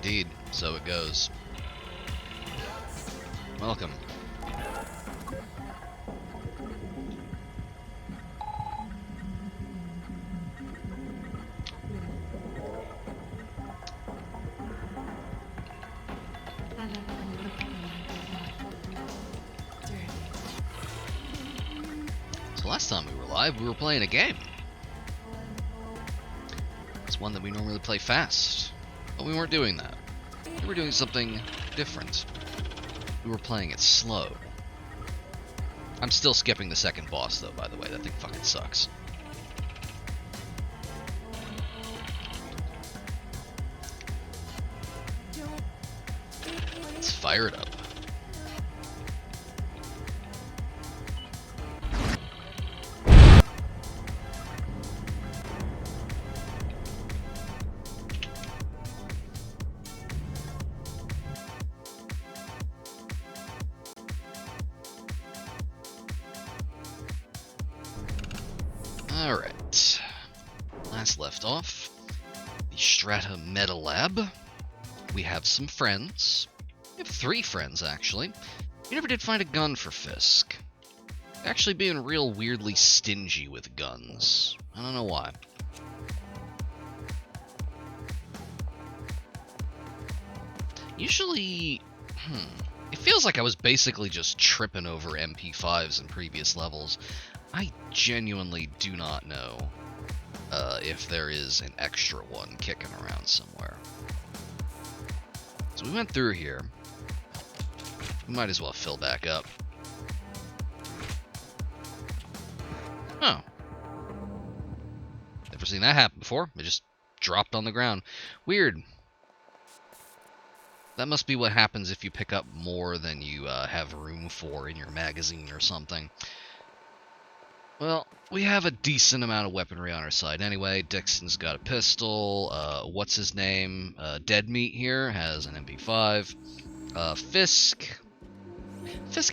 Indeed, so it goes. Welcome. So last time we were live, we were playing a game. It's one that we normally play fast, but we weren't doing that. We were doing something different. We were playing it slow. I'm still skipping the second boss, though, by the way. That thing fucking sucks. Let's fire it up. Alright. Last left off, the Strata Meta Lab. We have some friends. We have 3 friends, actually. We never did find a gun for Fisk. Actually being real weirdly stingy with guns. I don't know why. Usually, it feels like I was basically just tripping over MP5s in previous levels. I genuinely do not know if there is an extra one kicking around somewhere. So we went through here. We might as well fill back up. Oh. Never seen that happen before. It just dropped on the ground. Weird. That must be what happens if you pick up more than you have room for in your magazine or something. Well, we have a decent amount of weaponry on our side anyway. Dixon's got a pistol. What's his name? Dead Meat here has an MP5. Fisk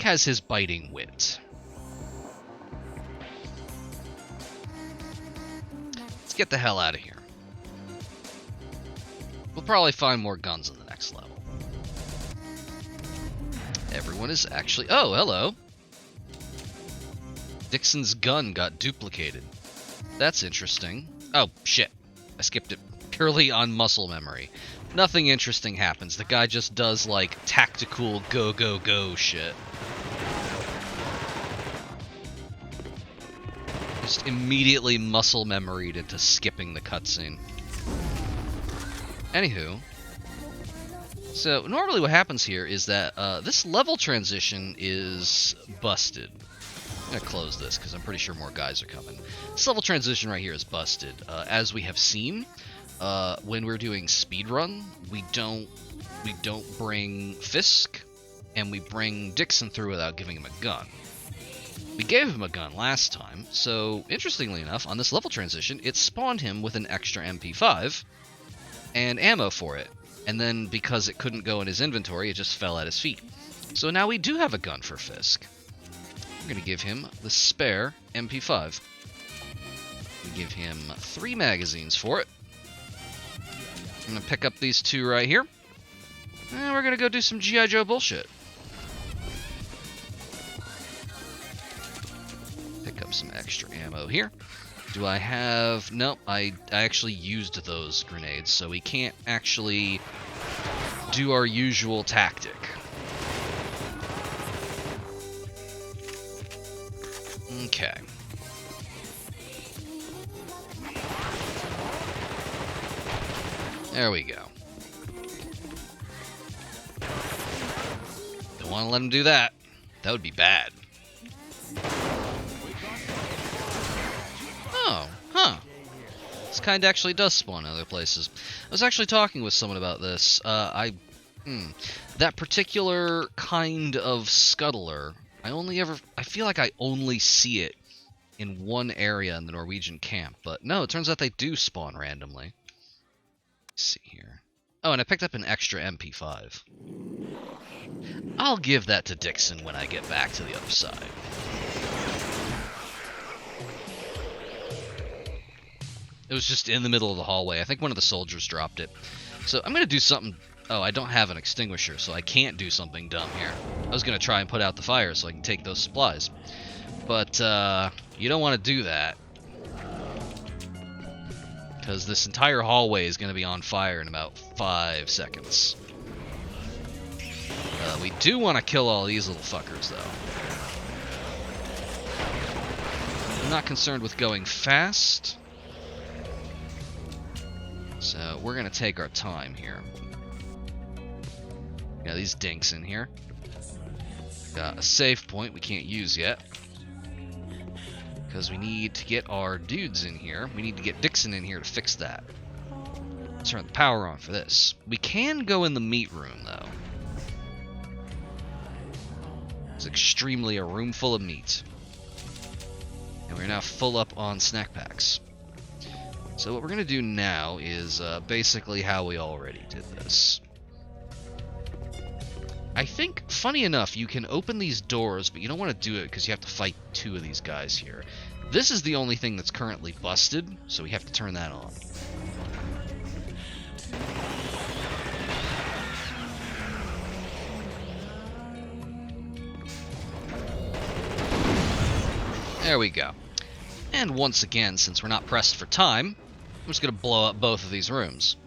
has his biting wit. Let's get the hell out of here. We'll probably find more guns in the next level. Everyone is actually... Oh, hello. Dixon's gun got duplicated. That's interesting. Oh, shit. I skipped it purely on muscle memory. Nothing interesting happens. The guy just does, like, tactical go-go-go shit. Just immediately muscle memoried into skipping the cutscene. Anywho. So, normally what happens here is that this level transition is busted. I'm going to close this because I'm pretty sure more guys are coming. This level transition right here is busted. As we have seen, when we're doing speedrun, we don't bring Fisk, and we bring Dixon through without giving him a gun. We gave him a gun last time, so interestingly enough, on this level transition, it spawned him with an extra MP5 and ammo for it. And then because it couldn't go in his inventory, it just fell at his feet. So now we do have a gun for Fisk. We're going to give him the spare MP5. We give him 3 magazines for it. I'm going to pick up these 2 right here. And we're going to go do some G.I. Joe bullshit. Pick up some extra ammo here. Do I have... Nope, I actually used those grenades, so we can't actually do our usual tactic. Okay. There we go. Don't want to let him do that. That would be bad. Oh, huh. This kind actually does spawn in other places. I was actually talking with someone about this. That particular kind of scuttler, I feel like I only see it in one area in the Norwegian camp, but no, it turns out they do spawn randomly. Let's see here. Oh, and I picked up an extra MP5. I'll give that to Dixon when I get back to the other side. It was just in the middle of the hallway. I think one of the soldiers dropped it. So I'm going to do something Oh, I don't have an extinguisher, so I can't do something dumb here. I was going to try and put out the fire so I can take those supplies. But, you don't want to do that. Because this entire hallway is going to be on fire in about 5 seconds. We do want to kill all these little fuckers, though. I'm not concerned with going fast. So, we're going to take our time here. Got these dinks in here. Got a save point we can't use yet. Because we need to get our dudes in here. We need to get Dixon in here to fix that. Turn the power on for this. We can go in the meat room, though. It's extremely a room full of meat. And we're now full up on snack packs. So what we're going to do now is basically how we already did this. I think, funny enough, you can open these doors, but you don't want to do it because you have to fight 2 of these guys here. This is the only thing that's currently busted, so we have to turn that on. There we go. And once again, since we're not pressed for time, I'm just going to blow up both of these rooms.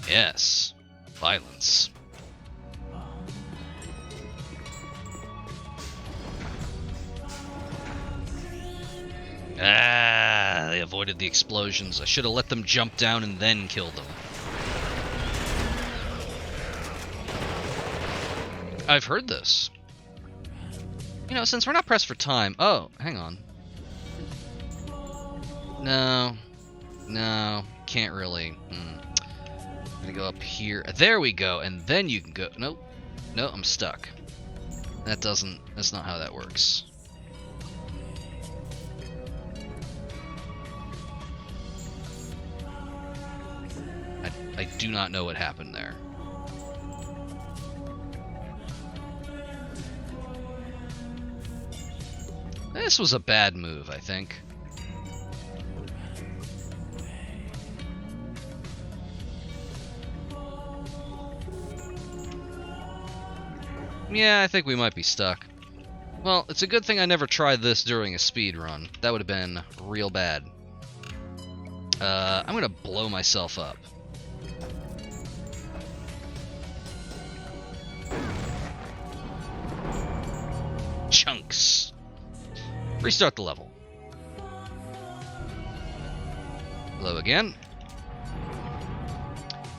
Yes, violence. Ah, they avoided the explosions. I should have let them jump down and then killed them. I've heard this. You know, since we're not pressed for time... Oh, hang on. No, can't really. I'm gonna go up here. There we go, and then you can go... Nope. No, I'm stuck. That's not how that works. I do not know what happened there. This was a bad move, I think. Yeah, I think we might be stuck. Well, it's a good thing I never tried this during a speed run. That would have been real bad. I'm gonna blow myself up. Chunks. Restart the level. Blow again.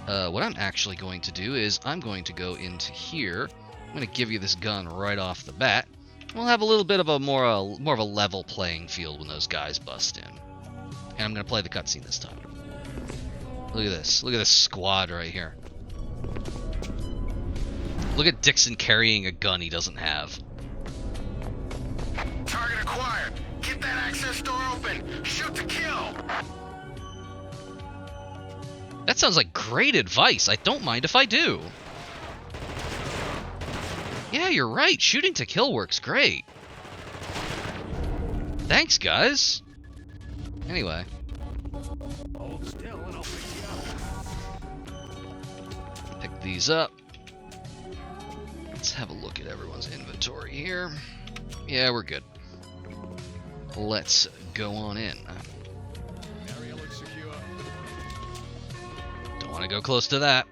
What I'm actually going to do is I'm going to go into here. I'm going to give you this gun right off the bat. We'll have a little bit of a more of a level playing field when those guys bust in. And I'm going to play the cutscene this time. Look at this. Look at this squad right here. Look at Dixon carrying a gun he doesn't have. Target acquired. Get that access door open. Shoot to kill. That sounds like great advice. I don't mind if I do. Yeah, you're right. Shooting to kill works great. Thanks, guys. Anyway. Hold still and I'll pick you up. Pick these up. Let's have a look at everyone's inventory here. Yeah, we're good. Let's go on in. Area looks secure. Don't want to go close to that.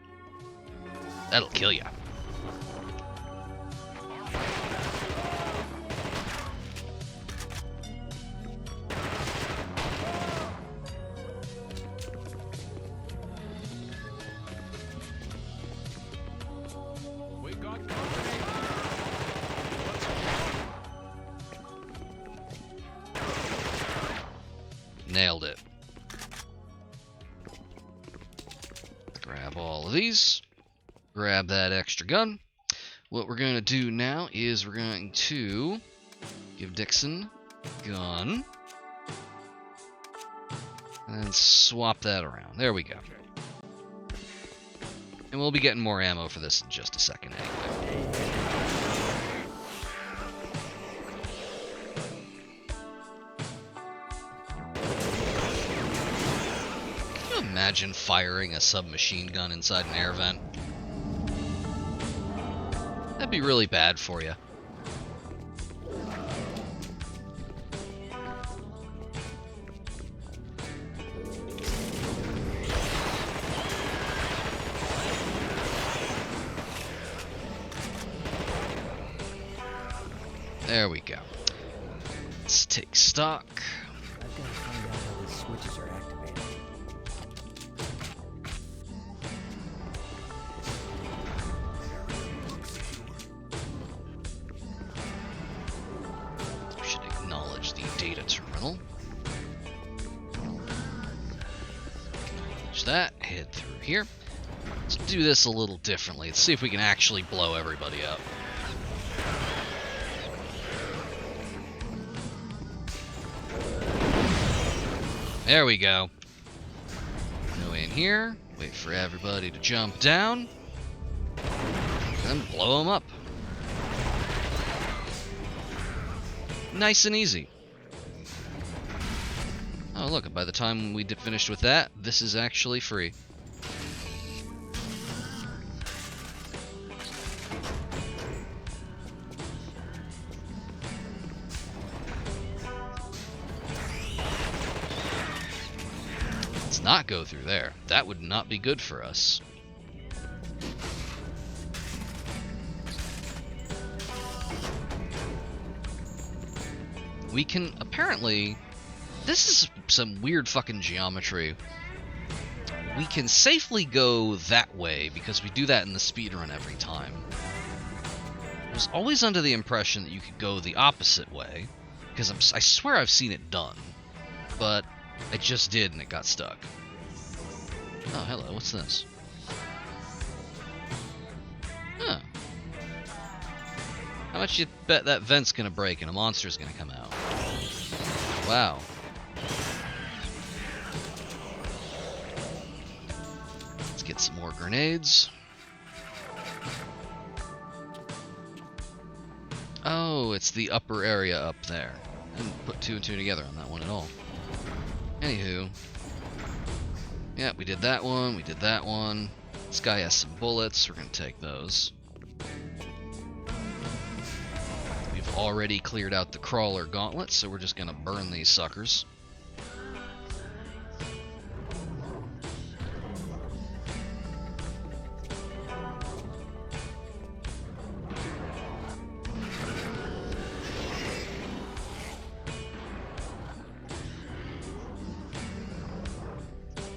That'll kill ya. We got company. Nailed it. Grab all of these. Grab that extra gun. What we're going to do now is we're going to give Dixon a gun. And then swap that around. There we go. And we'll be getting more ammo for this in just a second anyway. imagine firing a submachine gun inside an air vent? That'd be really bad for you. There we go. Let's take stock. I've got to find out how these switches are activated. We should acknowledge the data terminal. Acknowledge that. Head through here. Let's do this a little differently. Let's see if we can actually blow everybody up. There we go. Go in here, wait for everybody to jump down, and blow them up. Nice and easy. Oh look, by the time we finished with that, this is actually free. Not go through there. That would not be good for us. We can apparently... This is some weird fucking geometry. We can safely go that way because we do that in the speedrun every time. I was always under the impression that you could go the opposite way because I swear I've seen it done, but I just did and it got stuck. Oh, hello, what's this? Huh. How much you bet that vent's gonna break and a monster's gonna come out? Wow. Let's get some more grenades. Oh, it's the upper area up there. I didn't put 2 and 2 together on that one at all. Anywho. Yeah, we did that one, we did that one. This guy has some bullets, we're gonna take those. We've already cleared out the crawler gauntlet, so we're just gonna burn these suckers.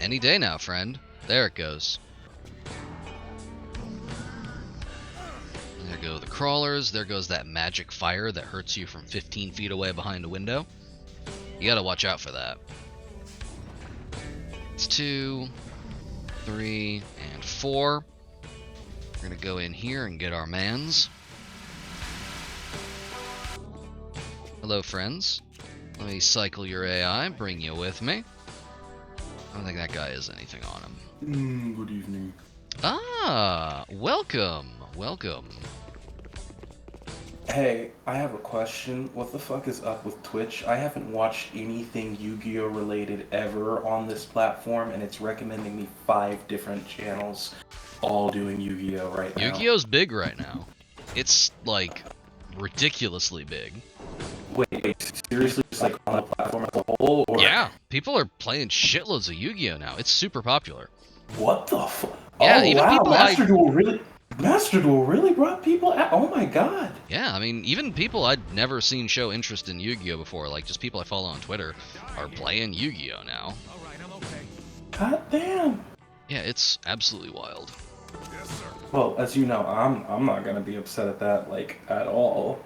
Any day now, friend. There it goes. There go the crawlers. There goes that magic fire that hurts you from 15 feet away behind a window. You gotta watch out for that. It's 2, 3, and 4. We're gonna go in here and get our mans. Hello, friends. Let me cycle your AI, bring you with me. I don't think that guy has anything on him. Good evening. Ah, welcome, welcome. Hey, I have a question. What the fuck is up with Twitch? I haven't watched anything Yu-Gi-Oh related ever on this platform, and it's recommending me 5 different channels, all doing Yu-Gi-Oh right now. Yu-Gi-Oh's big right now. It's, like, ridiculously big. Wait, seriously, just like on the platform as a whole? Or... Yeah, people are playing shitloads of Yu-Gi-Oh now. It's super popular. What the fuck? Yeah, oh, even wow, people Master Duel really brought people out? Oh my god. Yeah, I mean, even people I'd never seen show interest in Yu-Gi-Oh before, like just people I follow on Twitter, are playing Yu-Gi-Oh now. God damn. Yeah, it's absolutely wild. Well, as you know, I'm not gonna be upset at that, like, at all.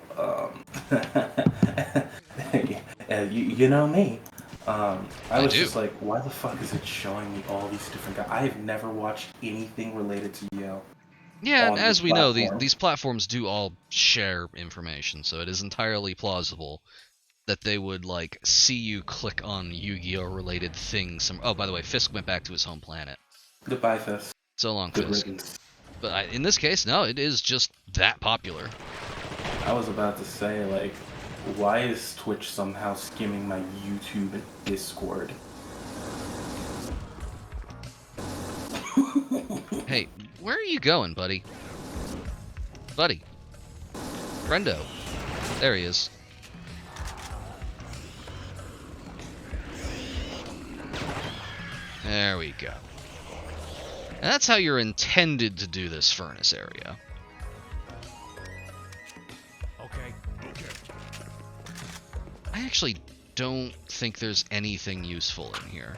You know me. I was just like, why the fuck is it showing me all these different guys? I have never watched anything related to Yo. Yeah, and as we know, these platforms do all share information, so it is entirely plausible that they would, like, see you click on Yu-Gi-Oh related things. Oh, by the way, Fisk went back to his home planet. Goodbye, Fisk. So long, Good Fisk. riddance. But in this case, no, it is just that popular. I was about to say, like, why is Twitch somehow skimming my YouTube and Discord? Where are you going, buddy? Buddy. Friendo. There he is. There we go. And that's how you're intended to do this furnace area. Okay. I actually don't think there's anything useful in here.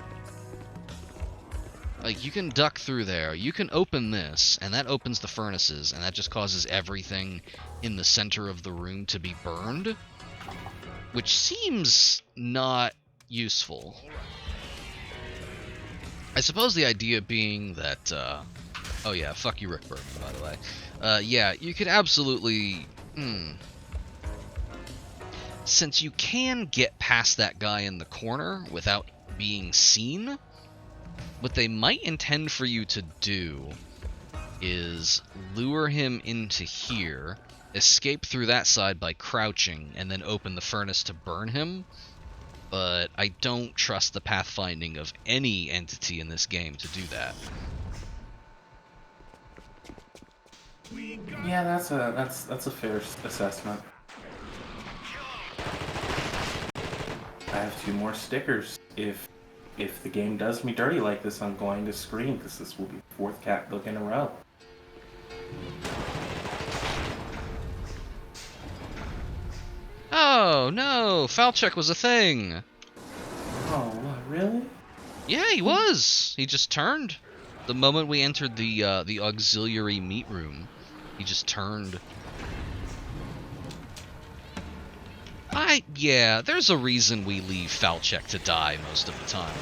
Like, you can duck through there, you can open this, and that opens the furnaces, and that just causes everything in the center of the room to be burned, which seems not useful. I suppose the idea being that, oh yeah, fuck you, Rick Berman, by the way. Yeah, you could absolutely, since you can get past that guy in the corner without being seen, what they might intend for you to do is lure him into here, escape through that side by crouching, and then open the furnace to burn him. But I don't trust the pathfinding of any entity in this game to do that. Yeah, that's a fair assessment. I have 2 more stickers. If the game does me dirty like this, I'm going to scream, because this will be the 4th cat book in a row. Oh no, foul check was a thing. Oh, what, really? Yeah, he was. He just turned. The moment we entered the auxiliary meat room, he just turned. Yeah, there's a reason we leave foul check to die most of the time.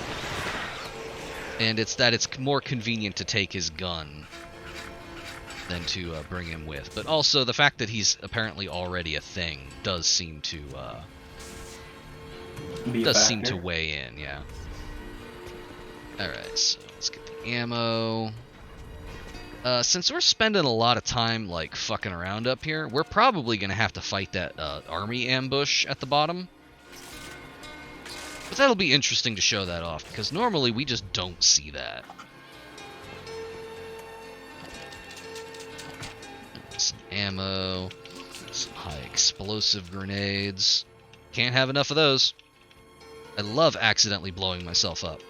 And it's that it's more convenient to take his gun than to bring him with. But also the fact that he's apparently already a thing does seem to weigh in, yeah. Alright, so let's get the ammo. Since we're spending a lot of time, like, fucking around up here, we're probably gonna have to fight that army ambush at the bottom. But that'll be interesting to show that off, because normally we just don't see that. Some ammo, some high explosive grenades. Can't have enough of those. I love accidentally blowing myself up.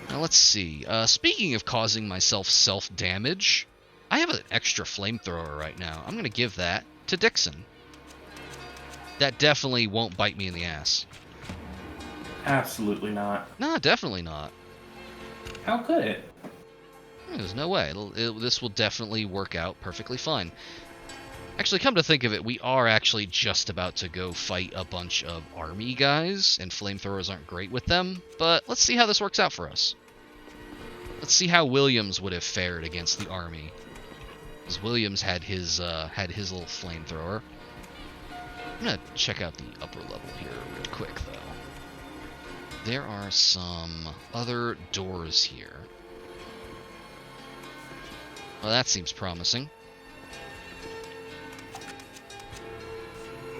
Now let's see. Speaking of causing myself self-damage, I have an extra flamethrower right now. I'm going to give that to Dixon. That definitely won't bite me in the ass. Absolutely not. No, definitely not. How could it? There's no way. This will definitely work out perfectly fine. Actually, come to think of it, we are actually just about to go fight a bunch of army guys, and flamethrowers aren't great with them, but let's see how this works out for us. Let's see how Williams would have fared against the army. Because Williams had his little flamethrower. I'm gonna check out the upper level here real quick, though. There are some other doors here. Well, that seems promising.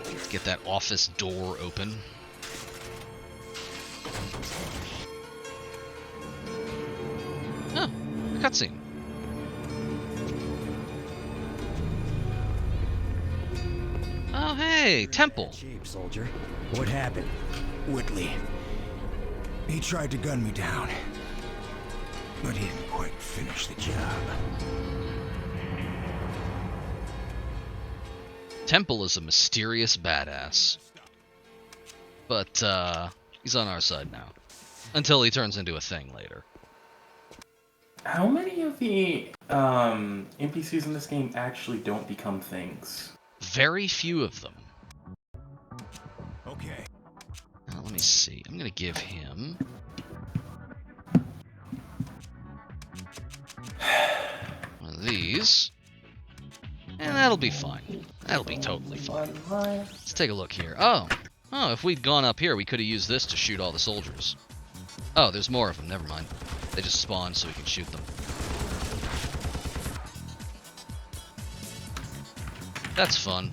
Let's get that office door open. Oh, a cutscene. Oh, hey, temple. Shape, soldier. What happened? Whitley. He tried to gun me down, but he didn't quite finish the job. Temple is a mysterious badass. But, he's on our side now. Until he turns into a thing later. How many of the NPCs in this game actually don't become things? Very few of them. Okay. Now, let me see. I'm gonna give him... one of these. And that'll be fine. That'll be totally fine. Let's take a look here. Oh, if we'd gone up here, we could have used this to shoot all the soldiers. Oh, there's more of them. Never mind. They just spawned so we can shoot them. That's fun.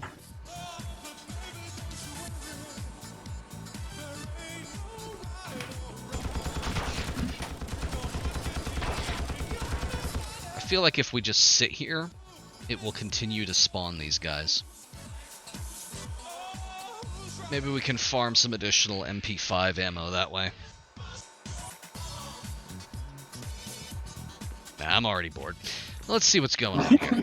I feel like if we just sit here, it will continue to spawn these guys. Maybe we can farm some additional MP5 ammo that way. Nah, I'm already bored. Let's see what's going on here.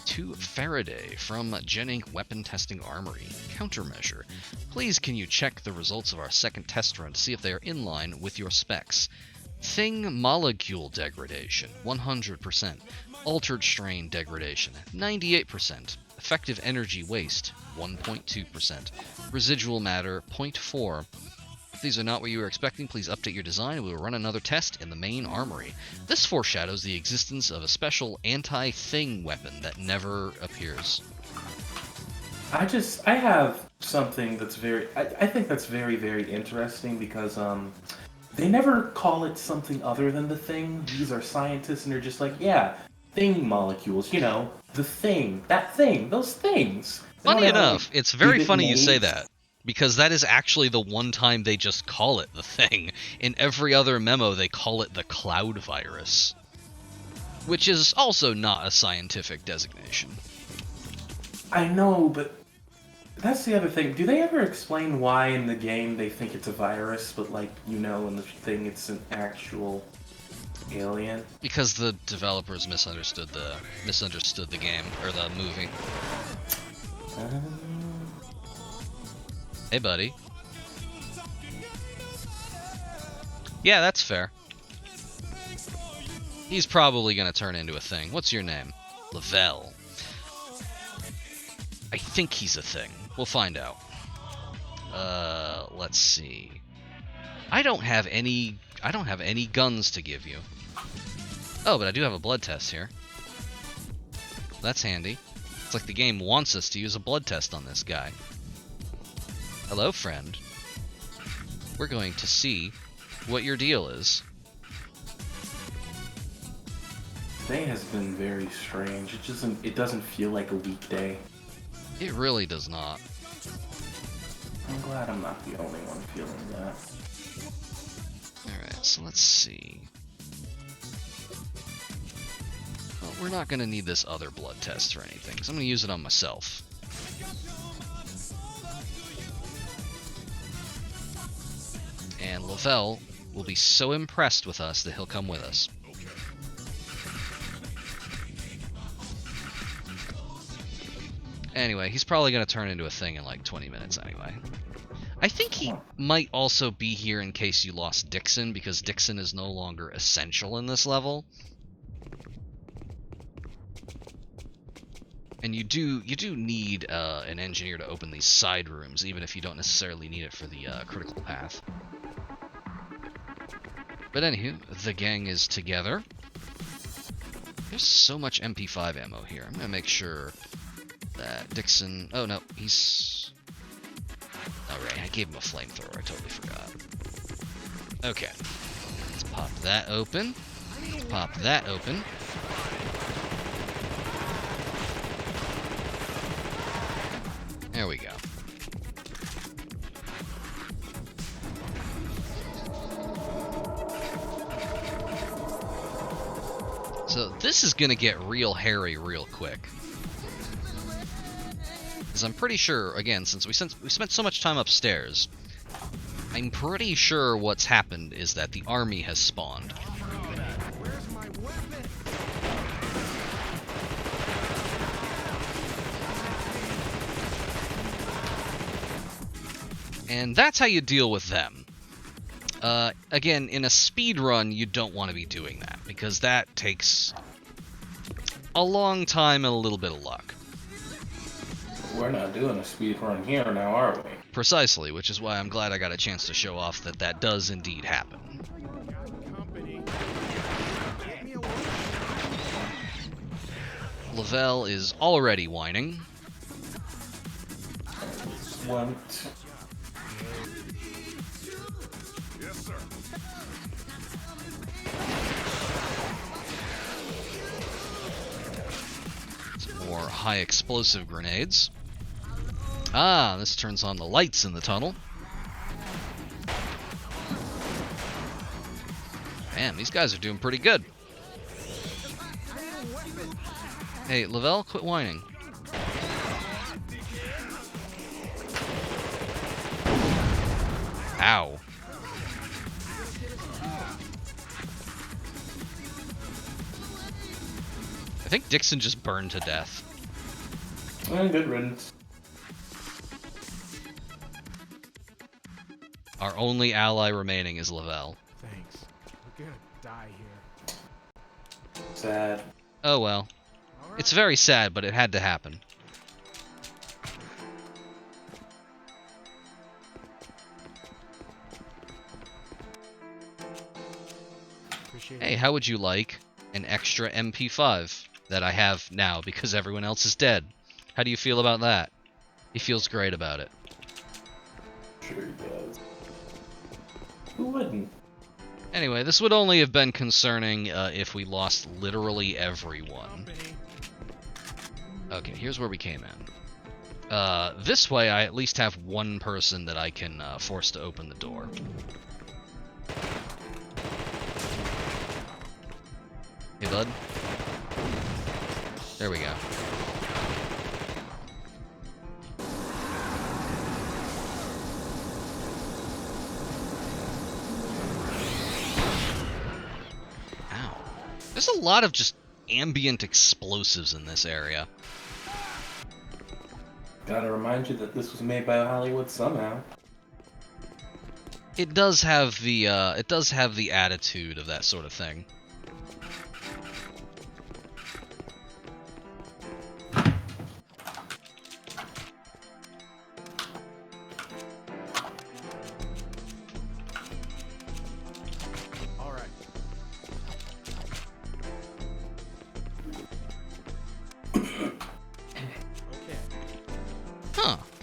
To Faraday from Genink Weapon Testing Armory. Countermeasure. Please can you check the results of our second test run to see if they are in line with your specs. Thing molecule degradation, 100%. Altered strain degradation, 98%. Effective energy waste, 1.2%. Residual matter, 0.4. If these are not what you were expecting, please update your design and we will run another test in the main armory. This foreshadows the existence of a special anti-thing weapon that never appears. I have something that's I think that's very, very interesting because, they never call it something other than the thing. These are scientists and they're just like, yeah, thing molecules, you know, the thing, that thing, those things. Funny enough, it's very funny you say that, because that is actually the one time they just call it the thing. In every other memo, they call it the cloud virus, which is also not a scientific designation. I know, but that's the other thing. Do they ever explain why in the game they think it's a virus, but like, you know, in the thing it's an actual alien? Because the developers misunderstood the game or the movie. Hey, buddy. Yeah, that's fair. He's probably gonna turn into a thing. What's your name? Lavelle. I think he's a thing. We'll find out. Let's see. I don't have any guns to give you. Oh, but I do have a blood test here. That's handy. It's like the game wants us to use a blood test on this guy. Hello, friend. We're going to see what your deal is. Today has been very strange. It doesn't feel like a weekday. It really does not. I'm glad I'm not the only one feeling that. Alright, so let's see. Well, we're not going to need this other blood test or anything, because I'm going to use it on myself. And Lavelle will be so impressed with us that he'll come with us. Anyway, he's probably going to turn into a thing in like 20 minutes anyway. I think he might also be here in case you lost Dixon, because Dixon is no longer essential in this level. And you do need an engineer to open these side rooms, even if you don't necessarily need it for the critical path. But anywho, the gang is together. There's so much MP5 ammo here. I'm going to make sure that Dixon... Oh, no, he's... Alright, I gave him a flamethrower. I totally forgot. Okay. Let's pop that open. Let's pop that open. There we go. So this is gonna get real hairy real quick. Because I'm pretty sure, again, since we spent so much time upstairs, I'm pretty sure what's happened is that the army has spawned. And that's how you deal with them. Again, in a speed run, you don't want to be doing that, because that takes a long time and a little bit of luck. We're not doing a speed run here now, are we? Precisely, which is why I'm glad I got a chance to show off that that does indeed happen. Lavelle is already whining. What? Some more high explosive grenades. Ah, this turns on the lights in the tunnel. Damn, these guys are doing pretty good. Hey, Lavelle, quit whining. Ow. I think Dixon just burned to death. Good riddance. Our only ally remaining is Lavelle. Thanks. We're gonna die here. Sad. Oh well. It's very sad, but it had to happen. Hey, how would you like an extra MP5 that I have now because everyone else is dead? How do you feel about that? He feels great about it. Sure he does. Who wouldn't? Anyway, this would only have been concerning if we lost literally everyone. Okay, here's where we came in. This way I at least have one person that I can force to open the door. Hey, bud. There we go. Ow. There's a lot of just ambient explosives in this area. Gotta remind you that this was made by Hollywood somehow. It does have the attitude of that sort of thing.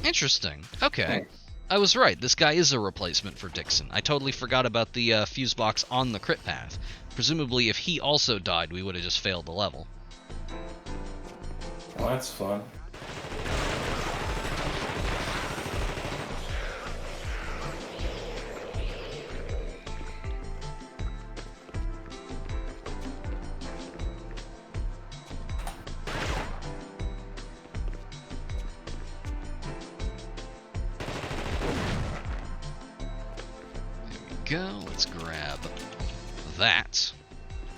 Interesting. Okay. I was right. This guy is a replacement for Dixon. I totally forgot about the fuse box on the crit path. Presumably, if he also died, we would have just failed the level. Well, that's fun. Go. Let's grab that,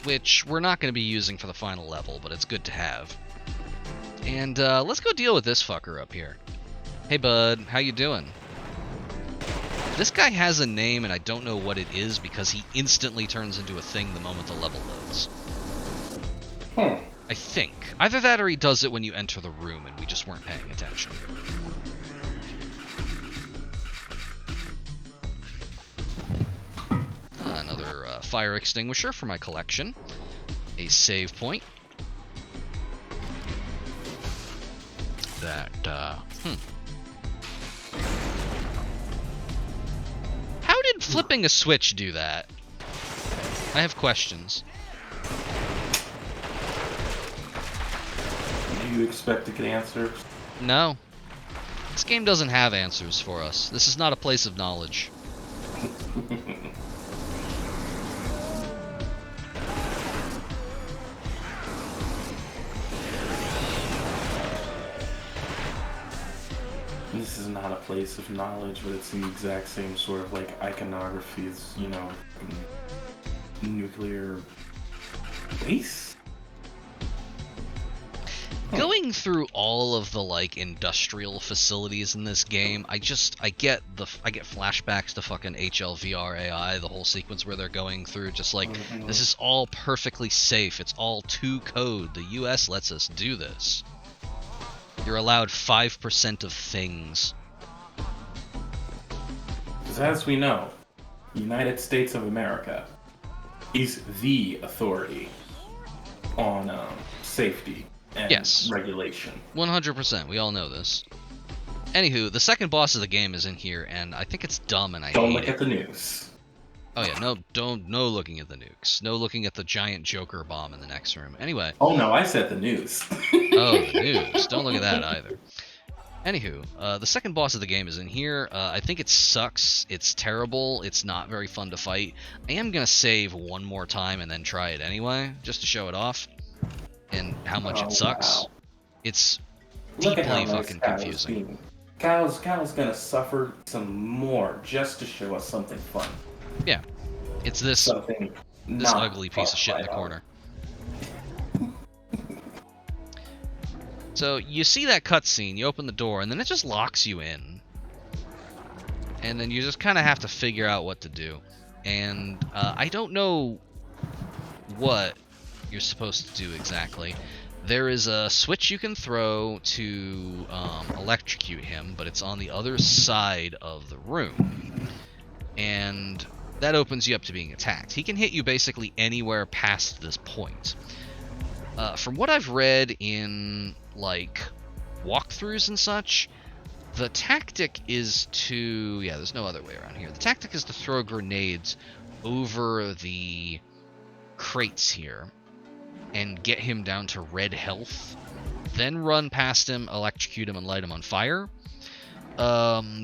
which we're not going to be using for the final level, but it's good to have. And let's go deal with this fucker up here. Hey, bud, how you doing? This guy has a name, and I don't know what it is because he instantly turns into a thing the moment the level loads. I think. Either that or he does it when you enter the room, and we just weren't paying attention. Another fire extinguisher for my collection. A save point. That, How did flipping a switch do that? I have questions. Do you expect to get answers? No. This game doesn't have answers for us. This is not a place of knowledge. This is not a place of knowledge, but it's the exact same sort of like iconography as, you know, nuclear waste. Going through all of the like industrial facilities in this game, I get flashbacks to fucking HLVR AI, the whole sequence where they're going through just like this is all perfectly safe. It's all to code. The US lets us do this. You're allowed 5% of things. Because as we know, United States of America is the authority on safety and regulation. 100%. We all know this. Anywho, the second boss of the game is in here, and I think it's dumb, and I Don't hate look it. at the news. Oh yeah, no looking at the nukes. No looking at the giant Joker bomb in the next room. Anyway. Oh no, I said the news. Oh, the news. Don't look at that either. Anywho, the second boss of the game is in here. I think it sucks. It's terrible. It's not very fun to fight. I am going to save one more time and then try it anyway, just to show it off and how much it sucks. Wow. It's Look at deeply how nice fucking Kyle's confusing. being. Kyle's gonna suffer some more just to show us something fun. Yeah, it's this Something this not ugly piece of shit in the fun. corner. So you see that cutscene, you open the door, and then it just locks you in. And then you just kind of have to figure out what to do. And I don't know what you're supposed to do exactly. There is a switch you can throw to electrocute him, but it's on the other side of the room. And that opens you up to being attacked. He can hit you basically anywhere past this point. From what I've read in, like, walkthroughs and such, the tactic is to... Yeah, there's no other way around here. The tactic is to throw grenades over the crates here and get him down to red health, then run past him, electrocute him, and light him on fire.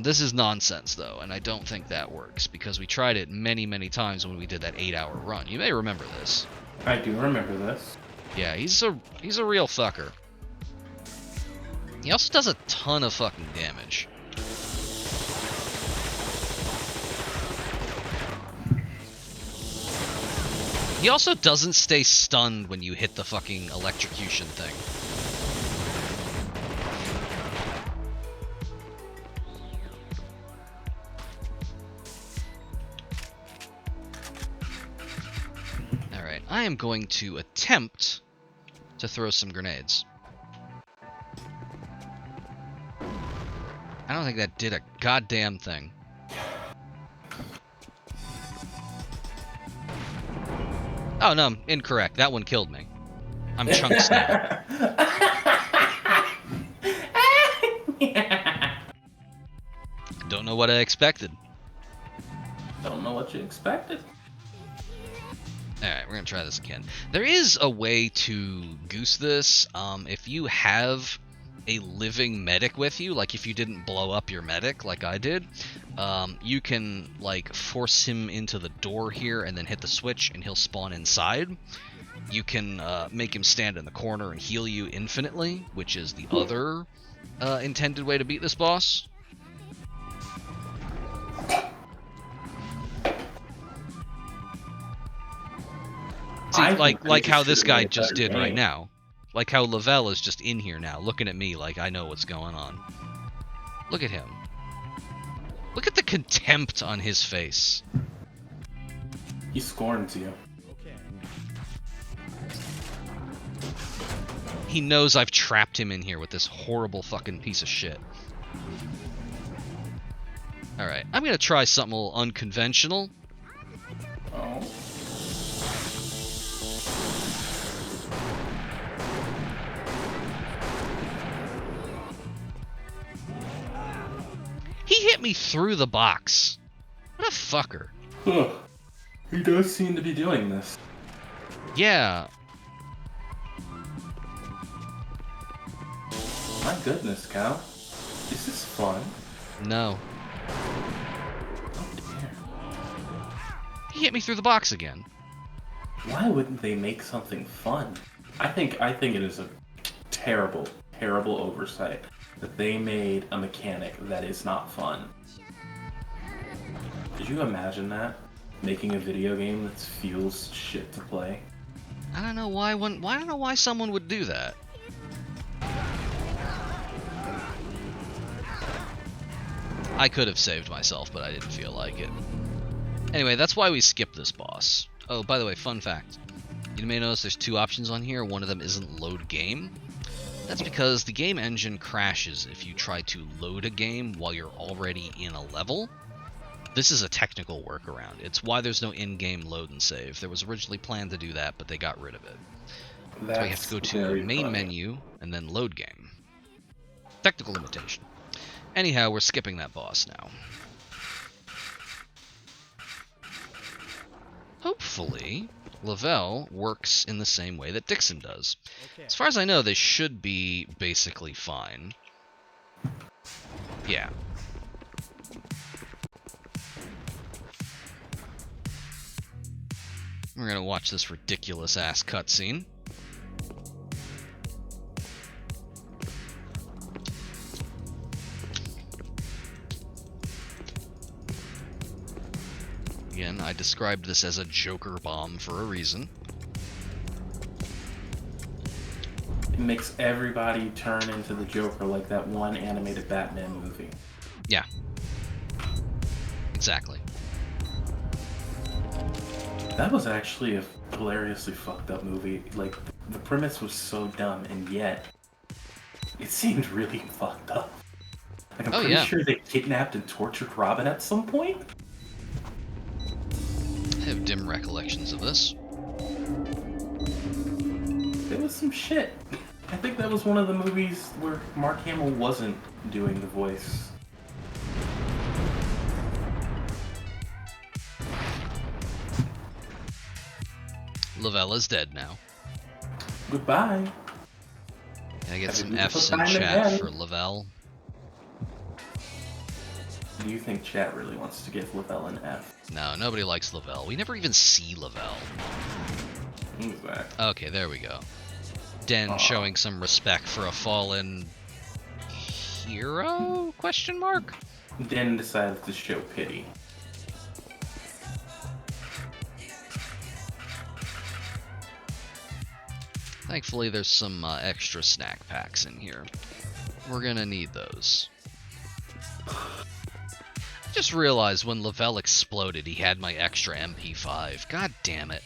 This is nonsense, though, and I don't think that works, because we tried it many, many times when we did that 8-hour run. You may remember this. I do remember this. Yeah, he's a real fucker. He also does a ton of fucking damage. He also doesn't stay stunned when you hit the fucking electrocution thing. Alright, I am going to attempt to throw some grenades. I don't think that did a goddamn thing. Oh no, incorrect. That one killed me. I'm chunks now. Don't know what I expected. Don't know what you expected. Alright, we're gonna try this again. There is a way to goose this. If you have a living medic with you, like if you didn't blow up your medic like I did, you can like force him into the door here and then hit the switch and he'll spawn inside. You can make him stand in the corner and heal you infinitely, which is the other intended way to beat this boss. See, like how this guy just did right now. Like how Lavelle is just in here now, looking at me like I know what's going on. Look at him. Look at the contempt on his face. He scorns you. He knows I've trapped him in here with this horrible fucking piece of shit. Alright, I'm gonna try something a little unconventional. Oh. He hit me through the box. What a fucker. Huh. He does seem to be doing this. Yeah. My goodness, Cal. This is fun. No. Oh dear. He hit me through the box again. Why wouldn't they make something fun? I think it is a terrible, terrible oversight that they made a mechanic that is not fun. Did you imagine that? Making a video game that feels shit to play? I don't know why I don't know why someone would do that. I could have saved myself, but I didn't feel like it. Anyway, that's why we skipped this boss. Oh, by the way, fun fact. You may notice there's two options on here. One of them isn't load game. That's because the game engine crashes if you try to load a game while you're already in a level. This is a technical workaround. It's why there's no in-game load and save. There was originally planned to do that, but they got rid of it. So you have to go to main menu and then load game. Technical limitation. Anyhow, we're skipping that boss now. Hopefully, Lavelle works in the same way that Dixon does. As far as I know, they should be basically fine. Yeah. We're gonna watch this ridiculous-ass cutscene. Again, I described this as a Joker bomb for a reason. It makes everybody turn into the Joker like that one animated Batman movie. Yeah. Exactly. That was actually a hilariously fucked up movie. Like, the premise was so dumb, and yet it seemed really fucked up. Like, I'm pretty sure they kidnapped and tortured Robin at some point. I have dim recollections of this. There was some shit. I think that was one of the movies where Mark Hamill wasn't doing the voice. Lavella's dead now. Goodbye. Can I get some F's in chat for Lavelle? Do you think chat really wants to give Lavelle an F? No, nobody likes Lavelle. We never even see Lavelle. Who's that? Okay, there we go. Den showing some respect for a fallen hero? Question mark? Den decided to show pity. Thankfully, there's some extra snack packs in here. We're gonna need those. I just realized when Lavelle exploded, he had my extra MP5. God damn it.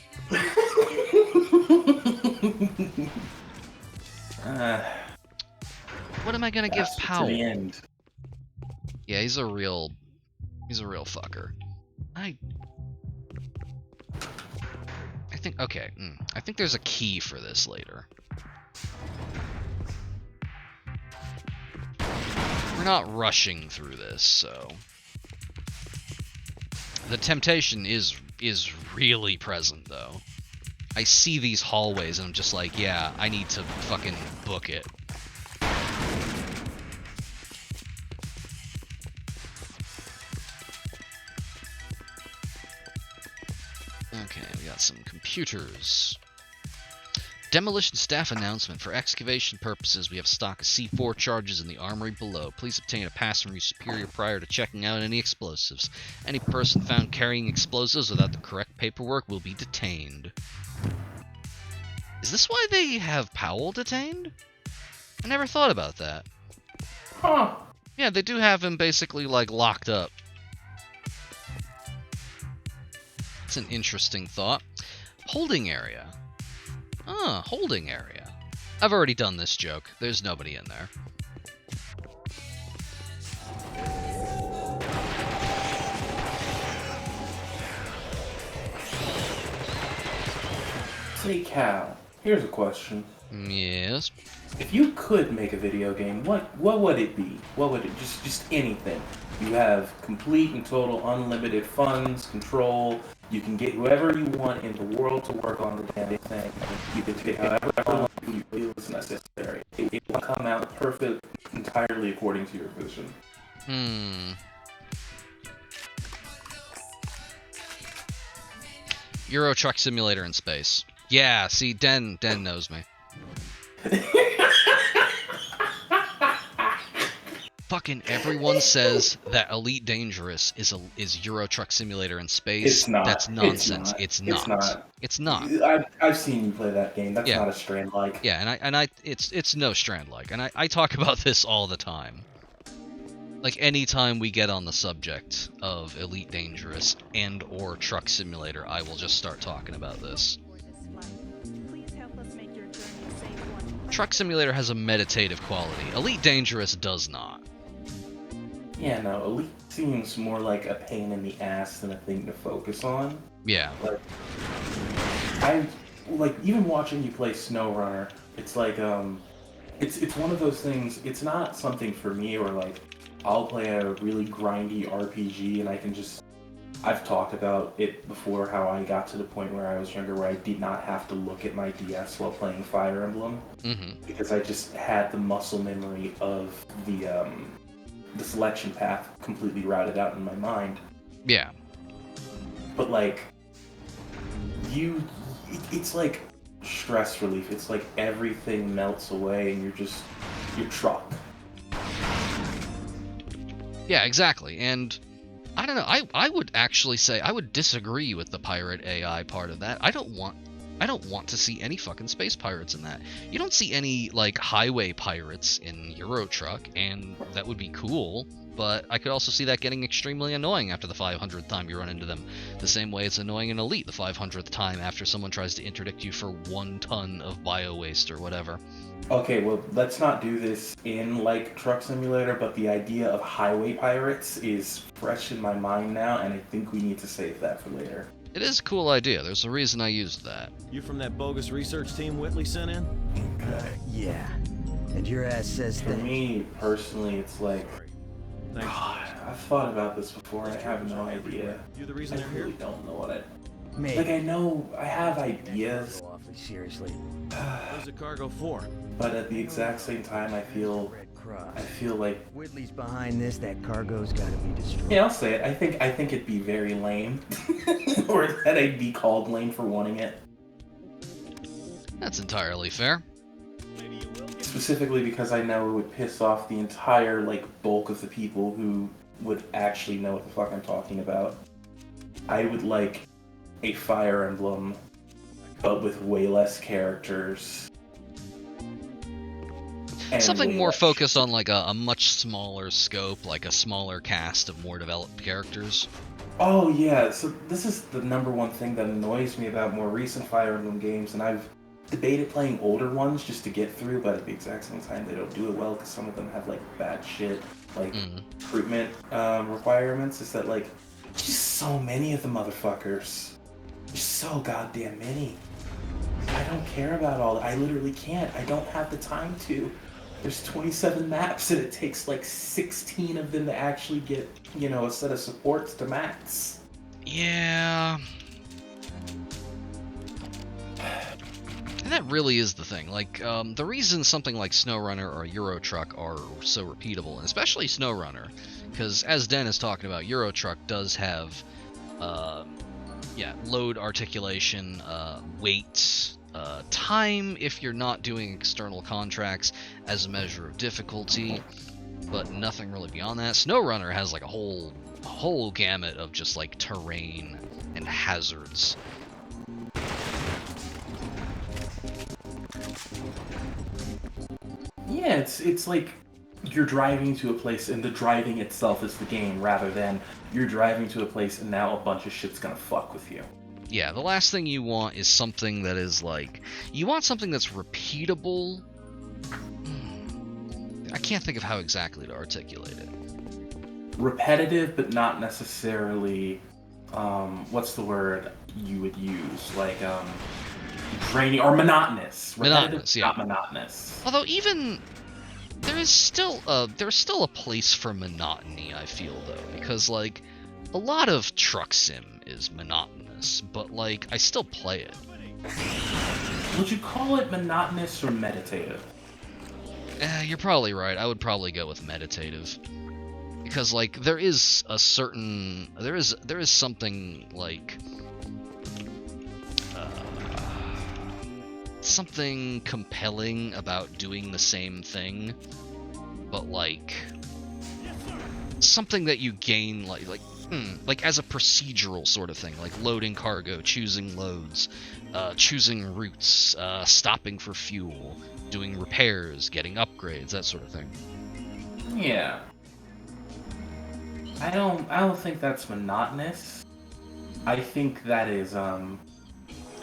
What am I gonna give Powell? To the end. Yeah, he's a real fucker. I think, okay, I think there's a key for this later. We're not rushing through this, so the temptation is really present, though. I see these hallways and I'm just like, yeah, I need to fucking book it. Okay, we got some computers. Demolition staff announcement. For excavation purposes, we have stock of C4 charges in the armory below. Please obtain a pass from your superior prior to checking out any explosives. Any person found carrying explosives without the correct paperwork will be detained. Is this why they have Powell detained? I never thought about that. Huh. Yeah, they do have him basically, like, locked up. It's an interesting thought. Holding area. Ah, holding area. I've already done this joke. There's nobody in there. Say, Cal, here's a question. Yes. If you could make a video game, what would it be? What would it just anything? You have complete and total unlimited funds, control. You can get whoever you want in the world to work on the damn thing. You can take however long you feel is necessary. It will come out perfect entirely according to your vision. Euro Truck Simulator in space. Yeah, see, Den knows me. Fucking everyone says that Elite Dangerous is Euro Truck Simulator in space. It's not. That's nonsense. It's not. It's not. I've seen you play that game. That's not a Strand-like. Yeah, and I it's no Strand-like, and I talk about this all the time. Like, anytime we get on the subject of Elite Dangerous and or Truck Simulator, I will just start talking about this. Truck Simulator has a meditative quality. Elite Dangerous does not. Yeah, no, Elite seems more like a pain in the ass than a thing to focus on. Yeah. Like even watching you play SnowRunner, it's like it's one of those things. It's not something for me, or like I'll play a really grindy RPG and I can just I've talked about it before, how I got to the point where I was younger where I did not have to look at my DS while playing Fire Emblem, because I just had the muscle memory of the selection path completely routed out in my mind. Yeah. But like, it's like stress relief. It's like everything melts away and you're truck. Yeah, exactly. And I don't know, I would actually say I would disagree with the pirate AI part of that. I don't want to see any fucking space pirates in that. You don't see any like highway pirates in Euro Truck, and that would be cool. But I could also see that getting extremely annoying after the 500th time you run into them. The same way it's annoying in Elite the 500th time after someone tries to interdict you for 1 ton of bio waste or whatever. Okay, well, let's not do this in like Truck Simulator, but the idea of highway pirates is fresh in my mind now, and I think we need to save that for later. It is a cool idea. There's a reason I used that. You from that bogus research team Whitley sent in? Yeah. And your ass says For that. me, personally, it's like, Thanks. God, I've thought about this before, and I have no idea. You the I reason they're really here? don't know what I... Mate. Like, I know I have ideas, Awfully seriously. What's the cargo for? but at the exact same time, I feel Red Cross. like... Whitley's behind this. That cargo's gotta be destroyed. Yeah, I'll say it. I think it'd be very lame, or that I'd be called lame for wanting it. That's entirely fair. Specifically because I know it would piss off the entire like bulk of the people who would actually know what the fuck I'm talking about. I would like a Fire Emblem, but with way less characters. And Something way more less focused on like a much smaller scope, like a smaller cast of more developed characters. Oh yeah, so this is the number one thing that annoys me about more recent Fire Emblem games, and I've debated playing older ones just to get through, but at the exact same time they don't do it well because some of them have like bad shit, like recruitment requirements. Is that like just so many of the motherfuckers, there's so goddamn many. I don't care about all that. I literally can't. I don't have the time to. There's 27 maps and it takes like 16 of them to actually get, you know, a set of supports to max. Yeah. And that really is the thing. Like, the reason something like SnowRunner or Euro Truck are so repeatable, and especially SnowRunner, because as Den is talking about, Euro Truck does have, load articulation, weight, time if you're not doing external contracts as a measure of difficulty, but nothing really beyond that. SnowRunner has like a whole gamut of just like terrain and hazards. Yeah, it's like you're driving to a place and the driving itself is the game rather than you're driving to a place and now a bunch of shit's gonna fuck with you. Yeah, the last thing you want is something that is like... You want something that's repeatable. I can't think of how exactly to articulate it. Repetitive, but not necessarily, what's the word you would use? Like, draining or monotonous. Monotonous, yeah. Not monotonous. Although even... There's still a place for monotony, I feel, though. Because, like, a lot of Truck Sim is monotonous, but, like, I still play it. Would you call it monotonous or meditative? You're probably right. I would probably go with meditative. Because, like, there is a certain... There is something, like... something compelling about doing the same thing, but, like... something that you gain, like as a procedural sort of thing, like loading cargo, choosing loads, choosing routes, stopping for fuel, doing repairs, getting upgrades, that sort of thing. Yeah. I don't think that's monotonous. I think that is,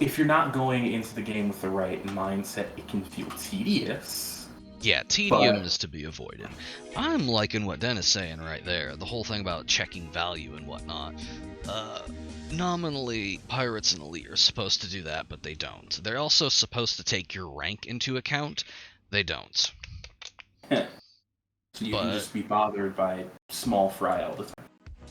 if you're not going into the game with the right mindset, it can feel tedious. Yeah, tedium is to be avoided. I'm liking what Den is saying right there. The whole thing about checking value and whatnot. Nominally, Pirates and Elite are supposed to do that, but they don't. They're also supposed to take your rank into account. They don't. So you can just be bothered by small fry all the time.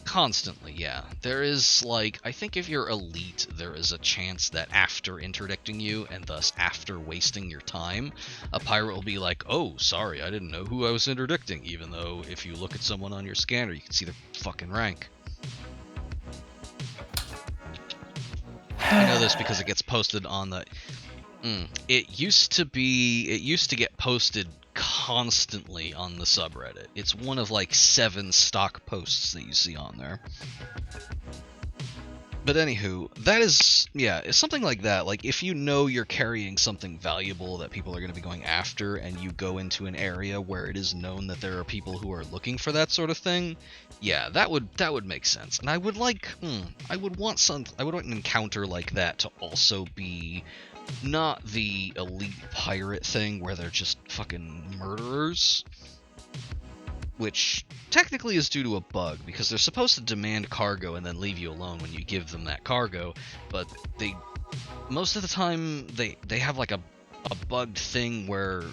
Constantly, yeah. There is, like, I think if you're elite, there is a chance that after interdicting you, and thus after wasting your time, a pirate will be like, oh, sorry, I didn't know who I was interdicting, even though if you look at someone on your scanner, you can see their fucking rank. I know this because it gets posted on the... It used to get posted constantly on the subreddit. It's one of like 7 stock posts that you see on there. But anywho, that is, yeah, it's something like that. Like, if you know you're carrying something valuable that people are going to be going after, and you go into an area where it is known that there are people who are looking for that sort of thing, yeah, that would make sense. And I would like, I would want an encounter like that to also be not the elite pirate thing where they're just fucking murderers, which technically is due to a bug, because they're supposed to demand cargo and then leave you alone when you give them that cargo, but they, most of the time, they have like a bugged thing where